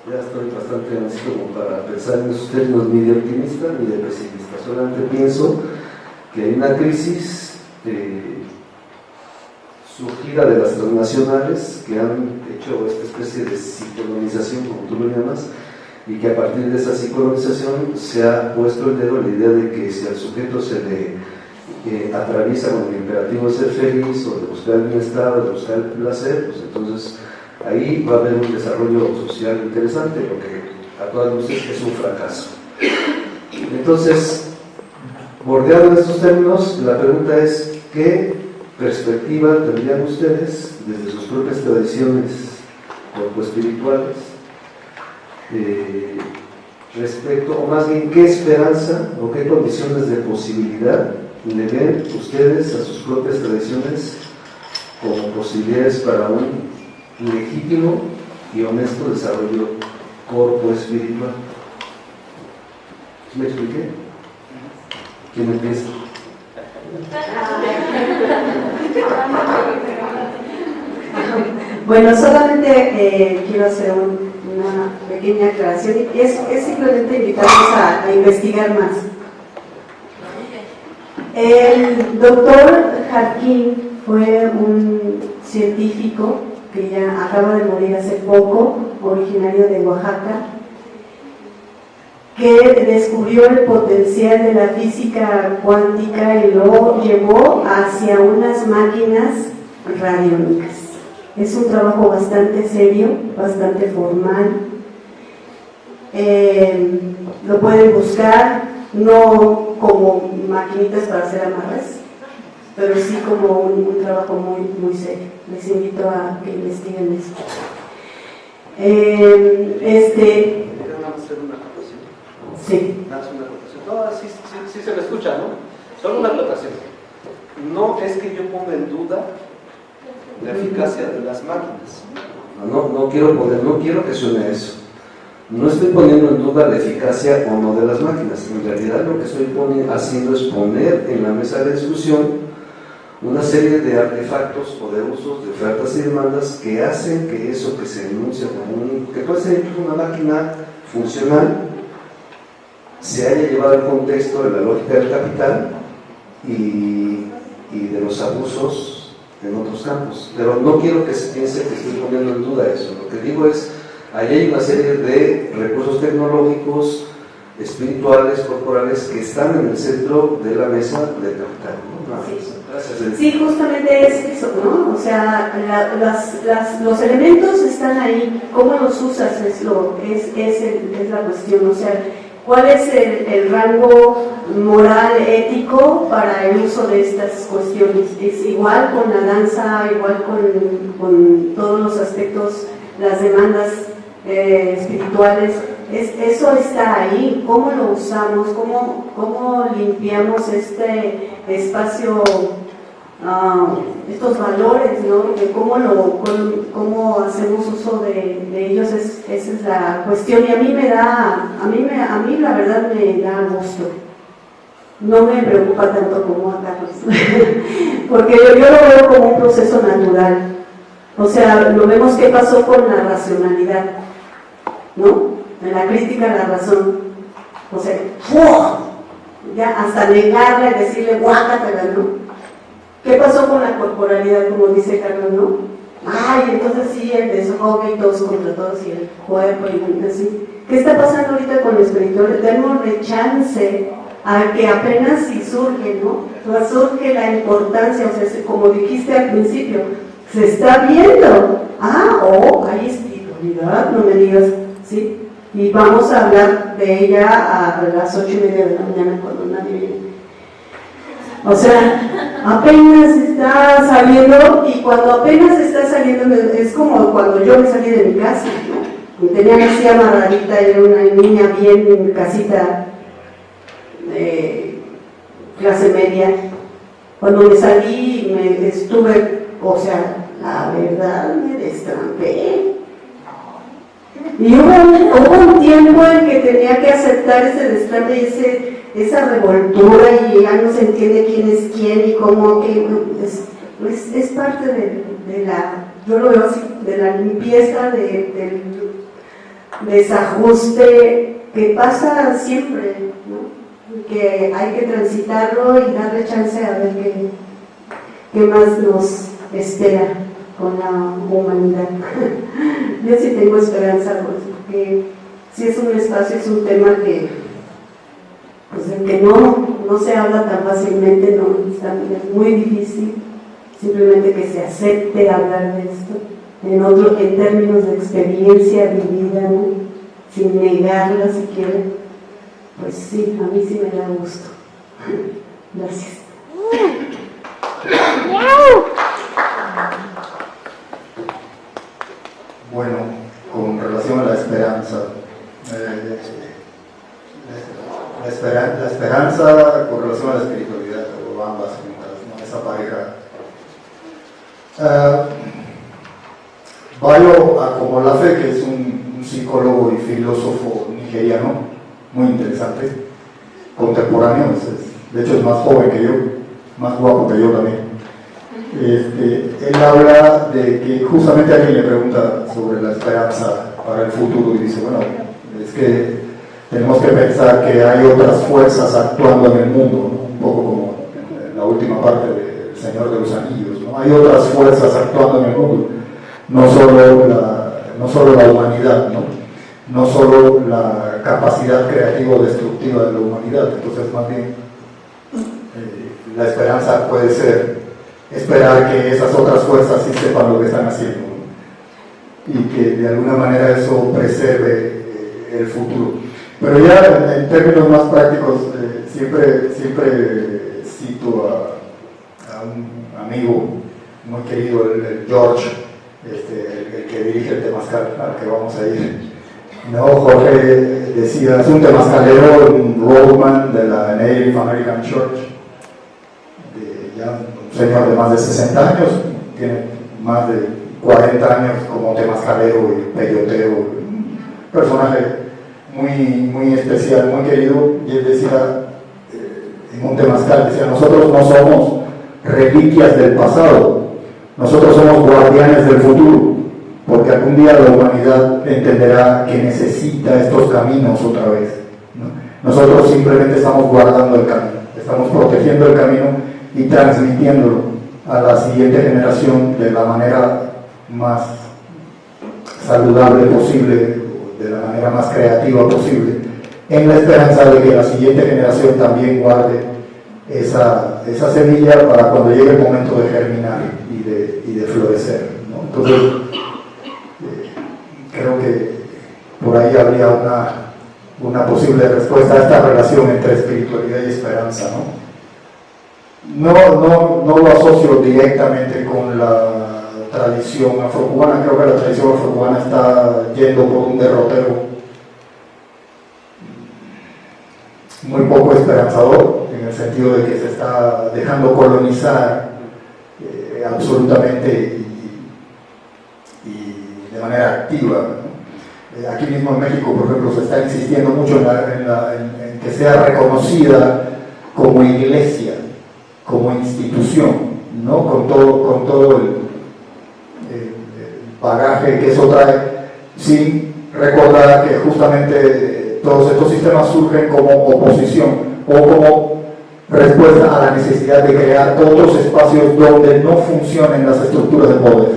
ya estoy bastante así como para pensar en esos términos, ni de optimista ni de pesimista, solamente pienso que hay una crisis surgida de las transnacionales que han hecho esta especie de psicolonización, como tú lo llamas, y que a partir de esa psicolonización se ha puesto el dedo en la idea de que si al sujeto se le atraviesa con el imperativo de ser feliz o de buscar el bienestar o de buscar el placer, pues entonces ahí va a haber un desarrollo social interesante, lo que a todas luces es un fracaso. Entonces, bordeado en estos términos, la pregunta es: ¿qué perspectiva tendrían ustedes desde sus propias tradiciones corpoespirituales respecto, o más bien, qué esperanza o qué condiciones de posibilidad le ven ustedes a sus propias tradiciones como posibilidades para un legítimo y honesto desarrollo corpoespiritual? ¿Me expliqué? ¿Quién empieza? Bueno, solamente quiero hacer una pequeña aclaración, y es simplemente invitarlos a investigar más. El doctor Jarquín fue un científico que ya acaba de morir hace poco, originario de Oaxaca, que descubrió el potencial de la física cuántica y lo llevó hacia unas máquinas radiónicas. Es un trabajo bastante serio, bastante formal. Lo pueden buscar, no como maquinitas para hacer amarres, pero sí como un trabajo muy, muy serio. Les invito a que investiguen eso. ¿Quieres hacer una acotación? Sí. Una acotación. No, sí se me escucha, ¿no? Solo una acotación. No es que yo ponga en duda la eficacia de las máquinas. No quiero que suene eso. No estoy poniendo en duda la eficacia o no de las máquinas. En realidad lo que estoy haciendo es poner en la mesa de discusión una serie de artefactos o de usos, de ofertas y demandas que hacen que eso que se denuncia como que puede ser incluso una máquina funcional, se haya llevado al contexto de la lógica del capital y de los abusos en otros campos. Pero no quiero que se piense que estoy poniendo en duda eso. Lo que digo es, ahí hay una serie de recursos tecnológicos, espirituales, corporales, que están en el centro de la mesa del capital, ¿no? Gracias. Sí, justamente es eso, ¿no? O sea, los elementos están ahí, ¿cómo los usas? Es la cuestión, o sea, ¿cuál es el rango moral, ético para el uso de estas cuestiones? Es igual con la danza, igual con todos los aspectos, las demandas espirituales. Eso está ahí, ¿cómo lo usamos? ¿Cómo limpiamos este espacio, estos valores, ¿no? De cómo hacemos uso de ellos? Esa es la cuestión, y a mí la verdad me da gusto. No me preocupa tanto como a Carlos, porque yo lo veo como un proceso natural. O sea, lo vemos qué pasó con la racionalidad, ¿no? En la crítica a la razón, o sea, ¡fua! Ya hasta negarle, decirle guácatela, ¿no? ¿Qué pasó con la corporalidad, como dice Carlos, no? Ay, entonces sí, el deshogue y todos contra todos y el cuerpo y así. ¿Qué está pasando ahorita con los espirituales? Démosle chance a que apenas si surge, ¿no? O sea, surge la importancia, o sea, como dijiste al principio, se está viendo. Hay espiritualidad, no me digas, ¿sí? Y vamos a hablar de ella a las 8:30 de la mañana cuando nadie viene. O sea, apenas está saliendo, y cuando apenas está saliendo es como cuando yo me salí de mi casa, ¿no? Y tenía así amarradita, era una niña bien en mi casita de clase media. Cuando me salí, estuve, o sea, la verdad me destrampé. Y hubo un tiempo en que tenía que aceptar ese destrampe y esa revoltura, y ya no se entiende quién es quién y cómo, es parte de la, yo lo veo así, de la limpieza, del desajuste que pasa siempre, ¿no? Que hay que transitarlo y darle chance a ver qué más nos espera con la humanidad. Yo sí tengo esperanza, pues, porque si es un espacio, es un tema que, pues, el que no se habla tan fácilmente, es muy difícil, simplemente que se acepte hablar de esto, en términos de experiencia vivida, ¿no? Sin negarla siquiera. Pues sí, a mí sí me da gusto. Gracias. Bueno, con relación a la esperanza, la esperanza con relación a la espiritualidad, o ambas juntas, ¿no? Esa pareja. Bayo Akomolafe, que es un psicólogo y filósofo nigeriano, muy interesante, contemporáneo, de hecho es más joven que yo, más guapo que yo también. Él habla de que justamente alguien le pregunta sobre la esperanza para el futuro y dice, bueno, es que tenemos que pensar que hay otras fuerzas actuando en el mundo, ¿no? Un poco como en la última parte del Señor de los Anillos, ¿no? Hay otras fuerzas actuando en el mundo, no solo la humanidad, no solo la capacidad creativa o destructiva de la humanidad. Entonces, más bien, la esperanza puede ser esperar que esas otras fuerzas sí sepan lo que están haciendo, ¿no? Y que de alguna manera eso preserve el futuro. Pero ya en términos más prácticos, siempre cito a un amigo muy querido, el George, el que dirige el Temazcal, al que vamos a ir. No, Jorge decía, es un temazcalero, un roadman de la Native American Church, ya un señor de más de 60 años, tiene más de 40 años como temazcalero y peyotero, un personaje muy especial, muy querido, y él decía, en un temazcal, decía, nosotros no somos reliquias del pasado, nosotros somos guardianes del futuro, porque algún día la humanidad entenderá que necesita estos caminos otra vez, ¿no? Nosotros simplemente estamos guardando el camino, estamos protegiendo el camino y transmitiéndolo a la siguiente generación de la manera más saludable posible, de la manera más creativa posible, en la esperanza de que la siguiente generación también guarde esa semilla para cuando llegue el momento de germinar y de florecer, ¿no? Entonces, creo que por ahí habría una posible respuesta a esta relación entre espiritualidad y esperanza, ¿no? No lo asocio directamente con la tradición afrocubana, creo que la tradición afrocubana está yendo por un derrotero muy poco esperanzador, en el sentido de que se está dejando colonizar absolutamente y de manera activa, ¿no? Aquí mismo en México, por ejemplo, se está insistiendo mucho en que sea reconocida como iglesia, como institución, ¿no? Con todo el bagaje que eso trae, sin recordar que justamente todos estos sistemas surgen como oposición o como respuesta a la necesidad de crear otros espacios donde no funcionen las estructuras de poder,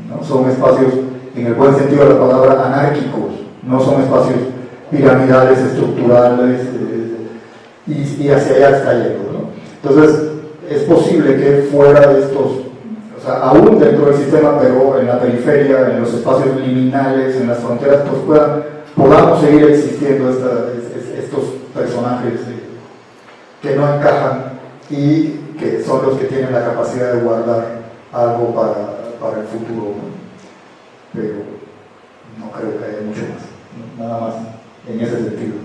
¿no? Son espacios, en el buen sentido de la palabra, anárquicos, no son espacios piramidales, estructurales, y hacia allá está yendo, ¿no? Entonces, es posible que fuera de estos, o sea, aún dentro del sistema, pero en la periferia, en los espacios liminales, en las fronteras, pues podamos seguir existiendo estos personajes que no encajan y que son los que tienen la capacidad de guardar algo para el futuro, ¿no? Pero no creo que haya mucho más, ¿no? Nada más en ese sentido.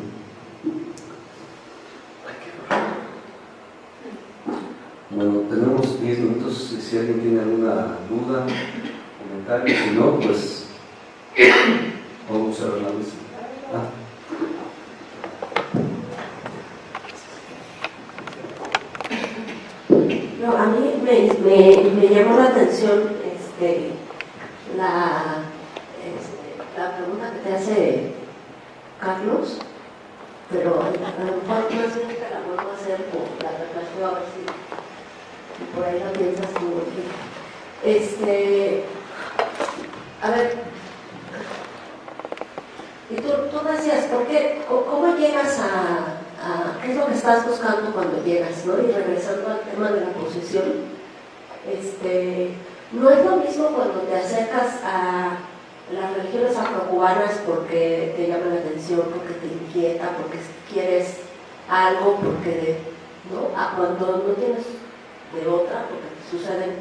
Bueno, tenemos 10 minutos, si alguien tiene alguna duda, comentario, si no, pues vamos a cerrar la mesa. No, a mí me llamó la atención la pregunta que te hace Carlos, pero a lo mejor más bien te la vuelvo a hacer por la reflexión, a ver si por ahí lo piensas tú. A ver, y tú decías, ¿cómo llegas a qué es lo que estás buscando cuando llegas, ¿no? Y regresando al tema de la posición, no es lo mismo cuando te acercas a las religiones afrocubanas porque te llama la atención, porque te inquieta, porque quieres algo, ¿no? A cuando no tienes de otra, porque te suceden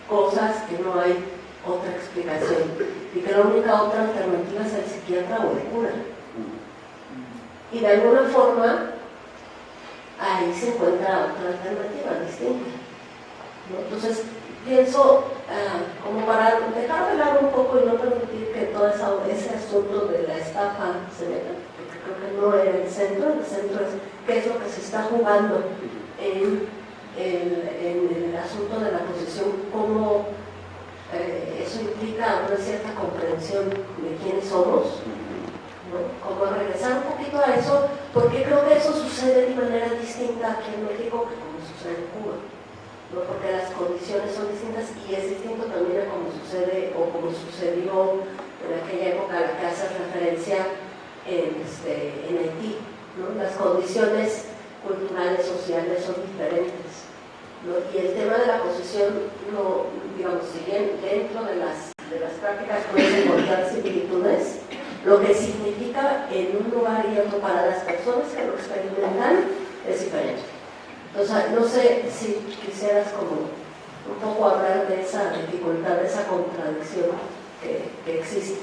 cosas que no hay otra explicación y que la única otra alternativa es el psiquiatra o el cura. Y de alguna forma ahí se encuentra otra alternativa distinta, ¿no? Entonces pienso, como para dejar de lado un poco y no permitir que todo ese asunto de la estafa se meta, porque creo que no era el centro es qué es lo que se está jugando en el asunto de la posesión, cómo eso implica una cierta comprensión de quiénes somos, ¿no? Como regresar un poquito a eso, porque creo que eso sucede de manera distinta aquí en México que como sucede en Cuba, ¿no? Porque las condiciones son distintas y es distinto también a como sucede o como sucedió en aquella época a la que hace referencia en Haití, ¿no? Las condiciones culturales, sociales son diferentes, ¿no? Y el tema de la posesión, no, digamos, si bien dentro de las prácticas puedes encontrar similitudes, lo que significa en un lugar y otro para las personas que lo experimentan es diferente. O sea, no sé si quisieras como un poco hablar de esa dificultad, de esa contradicción que existe.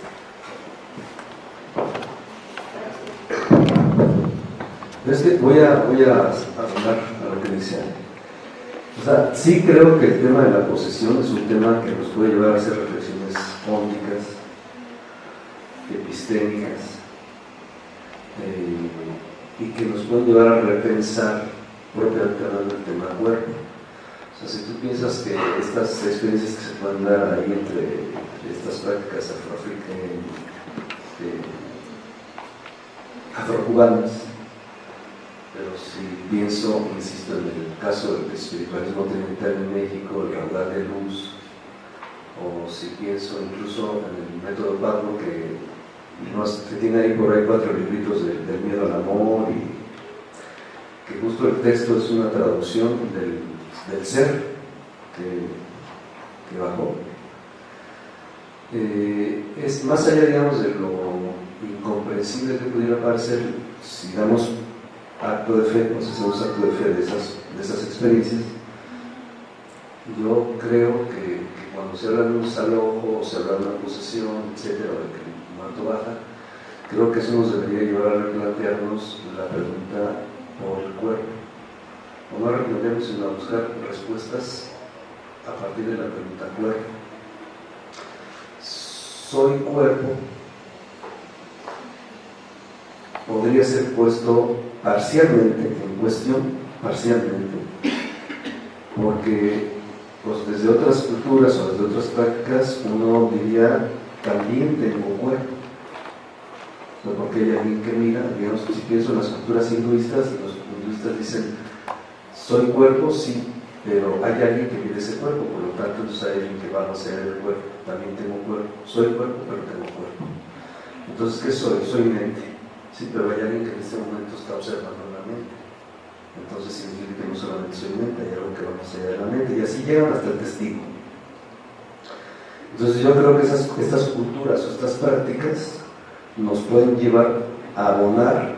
Es que voy a hablar a lo que dice Ale. O sea, sí creo que el tema de la posesión es un tema que nos puede llevar a hacer reflexiones ópticas, epistémicas, y que nos pueden llevar a repensar propiamente hablando del tema cuerpo. O sea, si tú piensas que estas experiencias que se pueden dar ahí entre estas prácticas afrocubanas, pero si pienso, insisto, en el caso del espiritualismo trinitario en México, el raudal de luz, o si pienso incluso en el método Pablo, que tiene ahí por ahí 4 libritos del miedo al amor, y que justo el texto es una traducción del ser que bajó. Es más allá, digamos, de lo incomprensible que pudiera parecer si damos acto de fe, pues hacemos acto de fe de esas experiencias. Yo creo que cuando se habla de un desalojo o se habla de una posesión, etcétera, o de que el manto baja, creo que eso nos debería llevar a replantearnos la pregunta por el cuerpo, o no a replantearnos, sino a buscar respuestas a partir de la pregunta cuerpo. Soy cuerpo podría ser puesto parcialmente en cuestión, porque pues desde otras culturas o desde otras prácticas uno diría también tengo cuerpo, no porque hay alguien que mira, digamos que si pienso en las culturas hinduistas, los hinduistas dicen soy cuerpo, sí, pero hay alguien que mide ese cuerpo, por lo tanto entonces hay alguien que va a ser el cuerpo, también tengo cuerpo, soy cuerpo pero tengo cuerpo. Entonces, ¿qué soy? Soy mente. Sí, pero hay alguien que en este momento está observando la mente. Entonces significa que no solamente soy mente, hay algo que va más allá de la mente, y así llegan hasta el testigo. Entonces yo creo que estas culturas o estas prácticas nos pueden llevar a abonar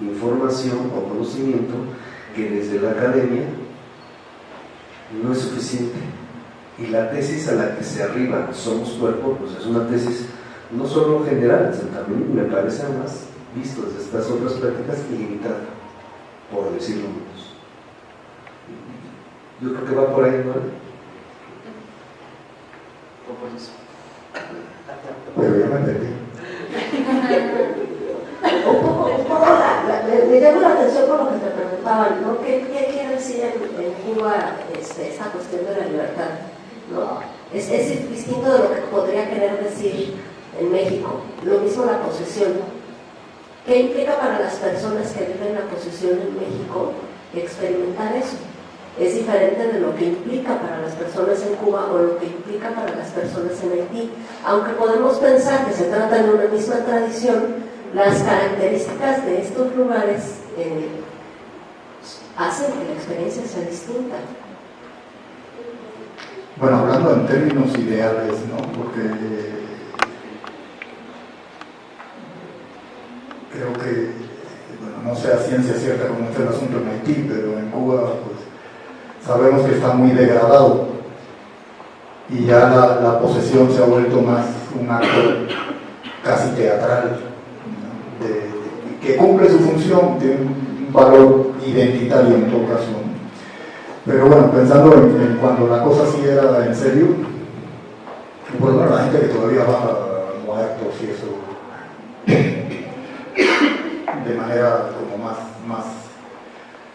información o conocimiento que desde la academia no es suficiente. Y la tesis a la que se arriba, somos cuerpo, pues es una tesis no solo general, sino también me parece además visto desde estas otras prácticas ilimitada, por decirlo menos. Yo creo que va por ahí, ¿no? Pero ya me perdí. Un poco me llama la atención por lo que te preguntaban, ¿no? ¿Qué quiere decir en Cuba esta cuestión de la libertad? ¿No? Es distinto de lo que podría querer decir en México. Lo mismo la posesión. ¿Qué implica para las personas que viven la posesión en México experimentar eso? Es diferente de lo que implica para las personas en Cuba o lo que implica para las personas en Haití. Aunque podemos pensar que se trata de una misma tradición, las características de estos lugares hacen que la experiencia sea distinta. Bueno, hablando en términos ideales, ¿no? Porque creo que, bueno, no sé a ciencia cierta cómo está el asunto en Haití, pero en Cuba pues, sabemos que está muy degradado y ya la posesión se ha vuelto más un acto casi teatral, ¿no? Que cumple su función, tiene un valor identitario en todo caso, ¿no? Pero bueno, pensando en cuando la cosa sí era en serio, pues bueno, la gente que todavía va a muertos y eso de manera como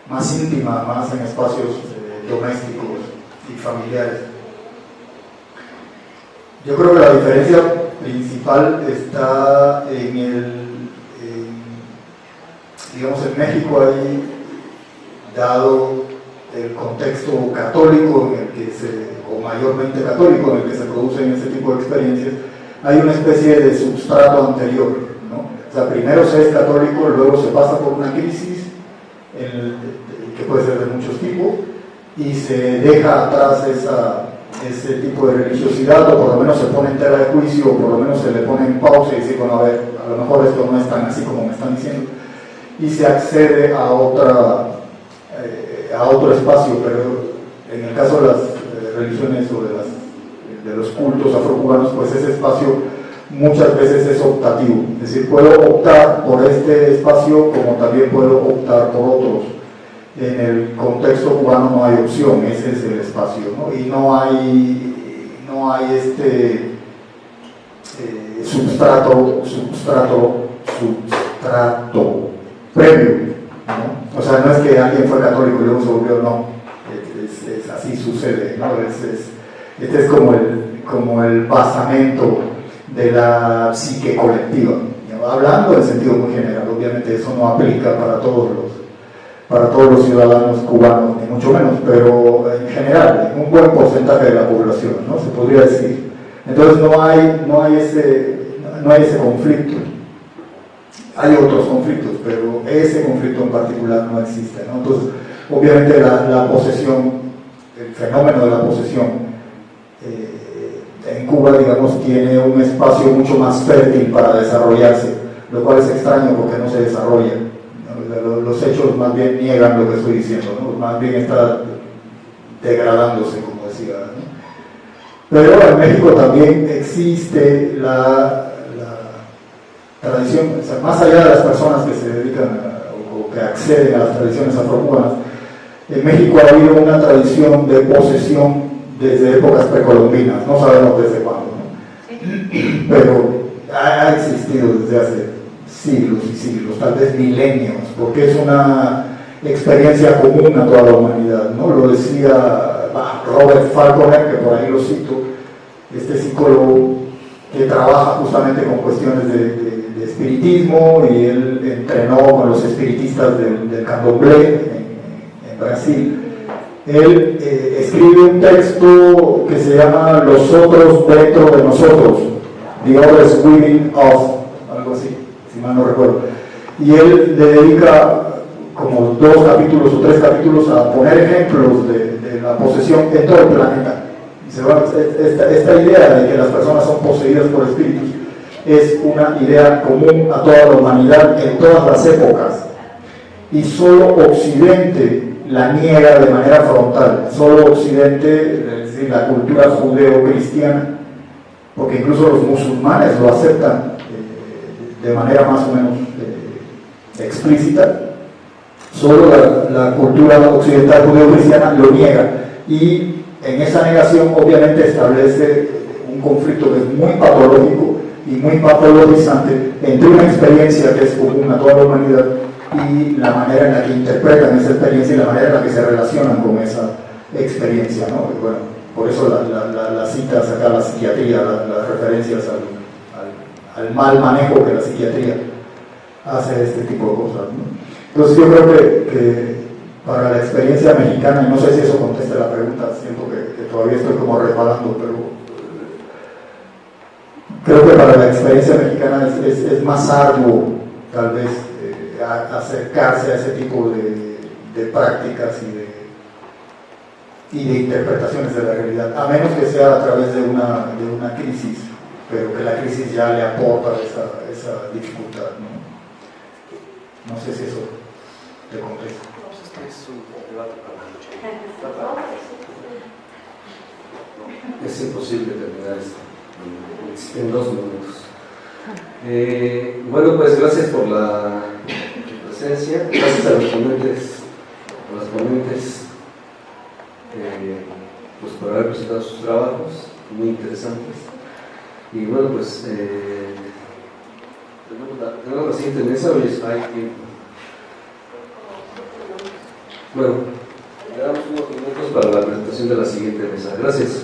más íntima, más en espacios domésticos y familiares. Yo creo que la diferencia principal está digamos, en México hay, dado el contexto católico en el que o mayormente católico en el que se producen ese tipo de experiencias, hay una especie de substrato anterior, ¿no? O sea, primero se es católico, luego se pasa por una crisis, que puede ser de muchos tipos, y se deja atrás ese tipo de religiosidad, o por lo menos se pone en tela de juicio, o por lo menos se le pone en pausa y dice, bueno, a ver, a lo mejor esto no es tan así como me están diciendo, y se accede a otro espacio, pero en el caso de las religiones o de los cultos afrocubanos, pues ese espacio muchas veces es optativo, es decir, puedo optar por este espacio como también puedo optar por otros. En el contexto cubano no hay opción, ese es el espacio, ¿no? Y no hay este substrato previo, ¿no? O sea, no es que alguien fue católico y luego se volvió, no, es así sucede, ¿no? Este es como el basamento de la psique colectiva, ¿no? Hablando en sentido muy general, obviamente eso no aplica para todos los ciudadanos cubanos, ni mucho menos, pero en general, en un buen porcentaje de la población, ¿no? Se podría decir. Entonces no hay ese conflicto. Hay otros conflictos, pero ese conflicto en particular no existe, ¿no? Entonces, obviamente la posesión, el fenómeno de la posesión en Cuba, digamos, tiene un espacio mucho más fértil para desarrollarse, lo cual es extraño porque no se desarrolla, ¿no? Los hechos más bien niegan lo que estoy diciendo, ¿no? Más bien está degradándose, como decía, ¿no? Pero en México también existe la tradición, o sea, más allá de las personas que se dedican o que acceden a las tradiciones afrocubanas, en México ha habido una tradición de posesión desde épocas precolombinas, no sabemos desde cuándo, ¿no? Pero ha existido desde hace siglos y siglos, tal vez milenios, porque es una experiencia común a toda la humanidad, ¿no? Lo decía Robert Falconer, que por ahí lo cito, este psicólogo que trabaja justamente con cuestiones de espiritismo, y él entrenó con los espiritistas del candomblé en Brasil. Él escribe un texto que se llama Los otros dentro de nosotros, The Others Within Us, algo así, si mal no recuerdo. Y él le dedica como 2 capítulos o 3 capítulos a poner ejemplos de la posesión en todo el planeta. Y se va, esta idea de que las personas son poseídas por espíritus es una idea común a toda la humanidad en todas las épocas. Y solo Occidente la niega de manera frontal. Solo Occidente, es decir, la cultura judeo-cristiana, porque incluso los musulmanes lo aceptan de manera más o menos explícita. Solo la cultura occidental judeo-cristiana lo niega, y en esa negación obviamente establece un conflicto que es muy patológico y muy patologizante entre una experiencia que es común a toda la humanidad y la manera en la que interpretan esa experiencia y la manera en la que se relacionan con esa experiencia, ¿no? Y bueno, por eso las citas acá, la psiquiatría, las referencias al mal manejo que la psiquiatría hace de este tipo de cosas, ¿no? Entonces yo creo que para la experiencia mexicana, y no sé si eso contesta la pregunta, siento que todavía estoy como resbalando, pero creo que para la experiencia mexicana es más arduo tal vez acercarse a ese tipo de prácticas y de interpretaciones de la realidad, a menos que sea a través de una crisis, pero que la crisis ya le aporta esa dificultad, ¿no? No sé si eso te contesta. Es un debate para mucho. Es imposible terminar esto en 2 minutos. Bueno, pues gracias por la presencia, gracias a los ponentes, pues por haber presentado sus trabajos muy interesantes. Y bueno, pues tenemos la siguiente mesa. Hoy hay tiempo. Bueno, le damos unos minutos para la presentación de la siguiente mesa. Gracias.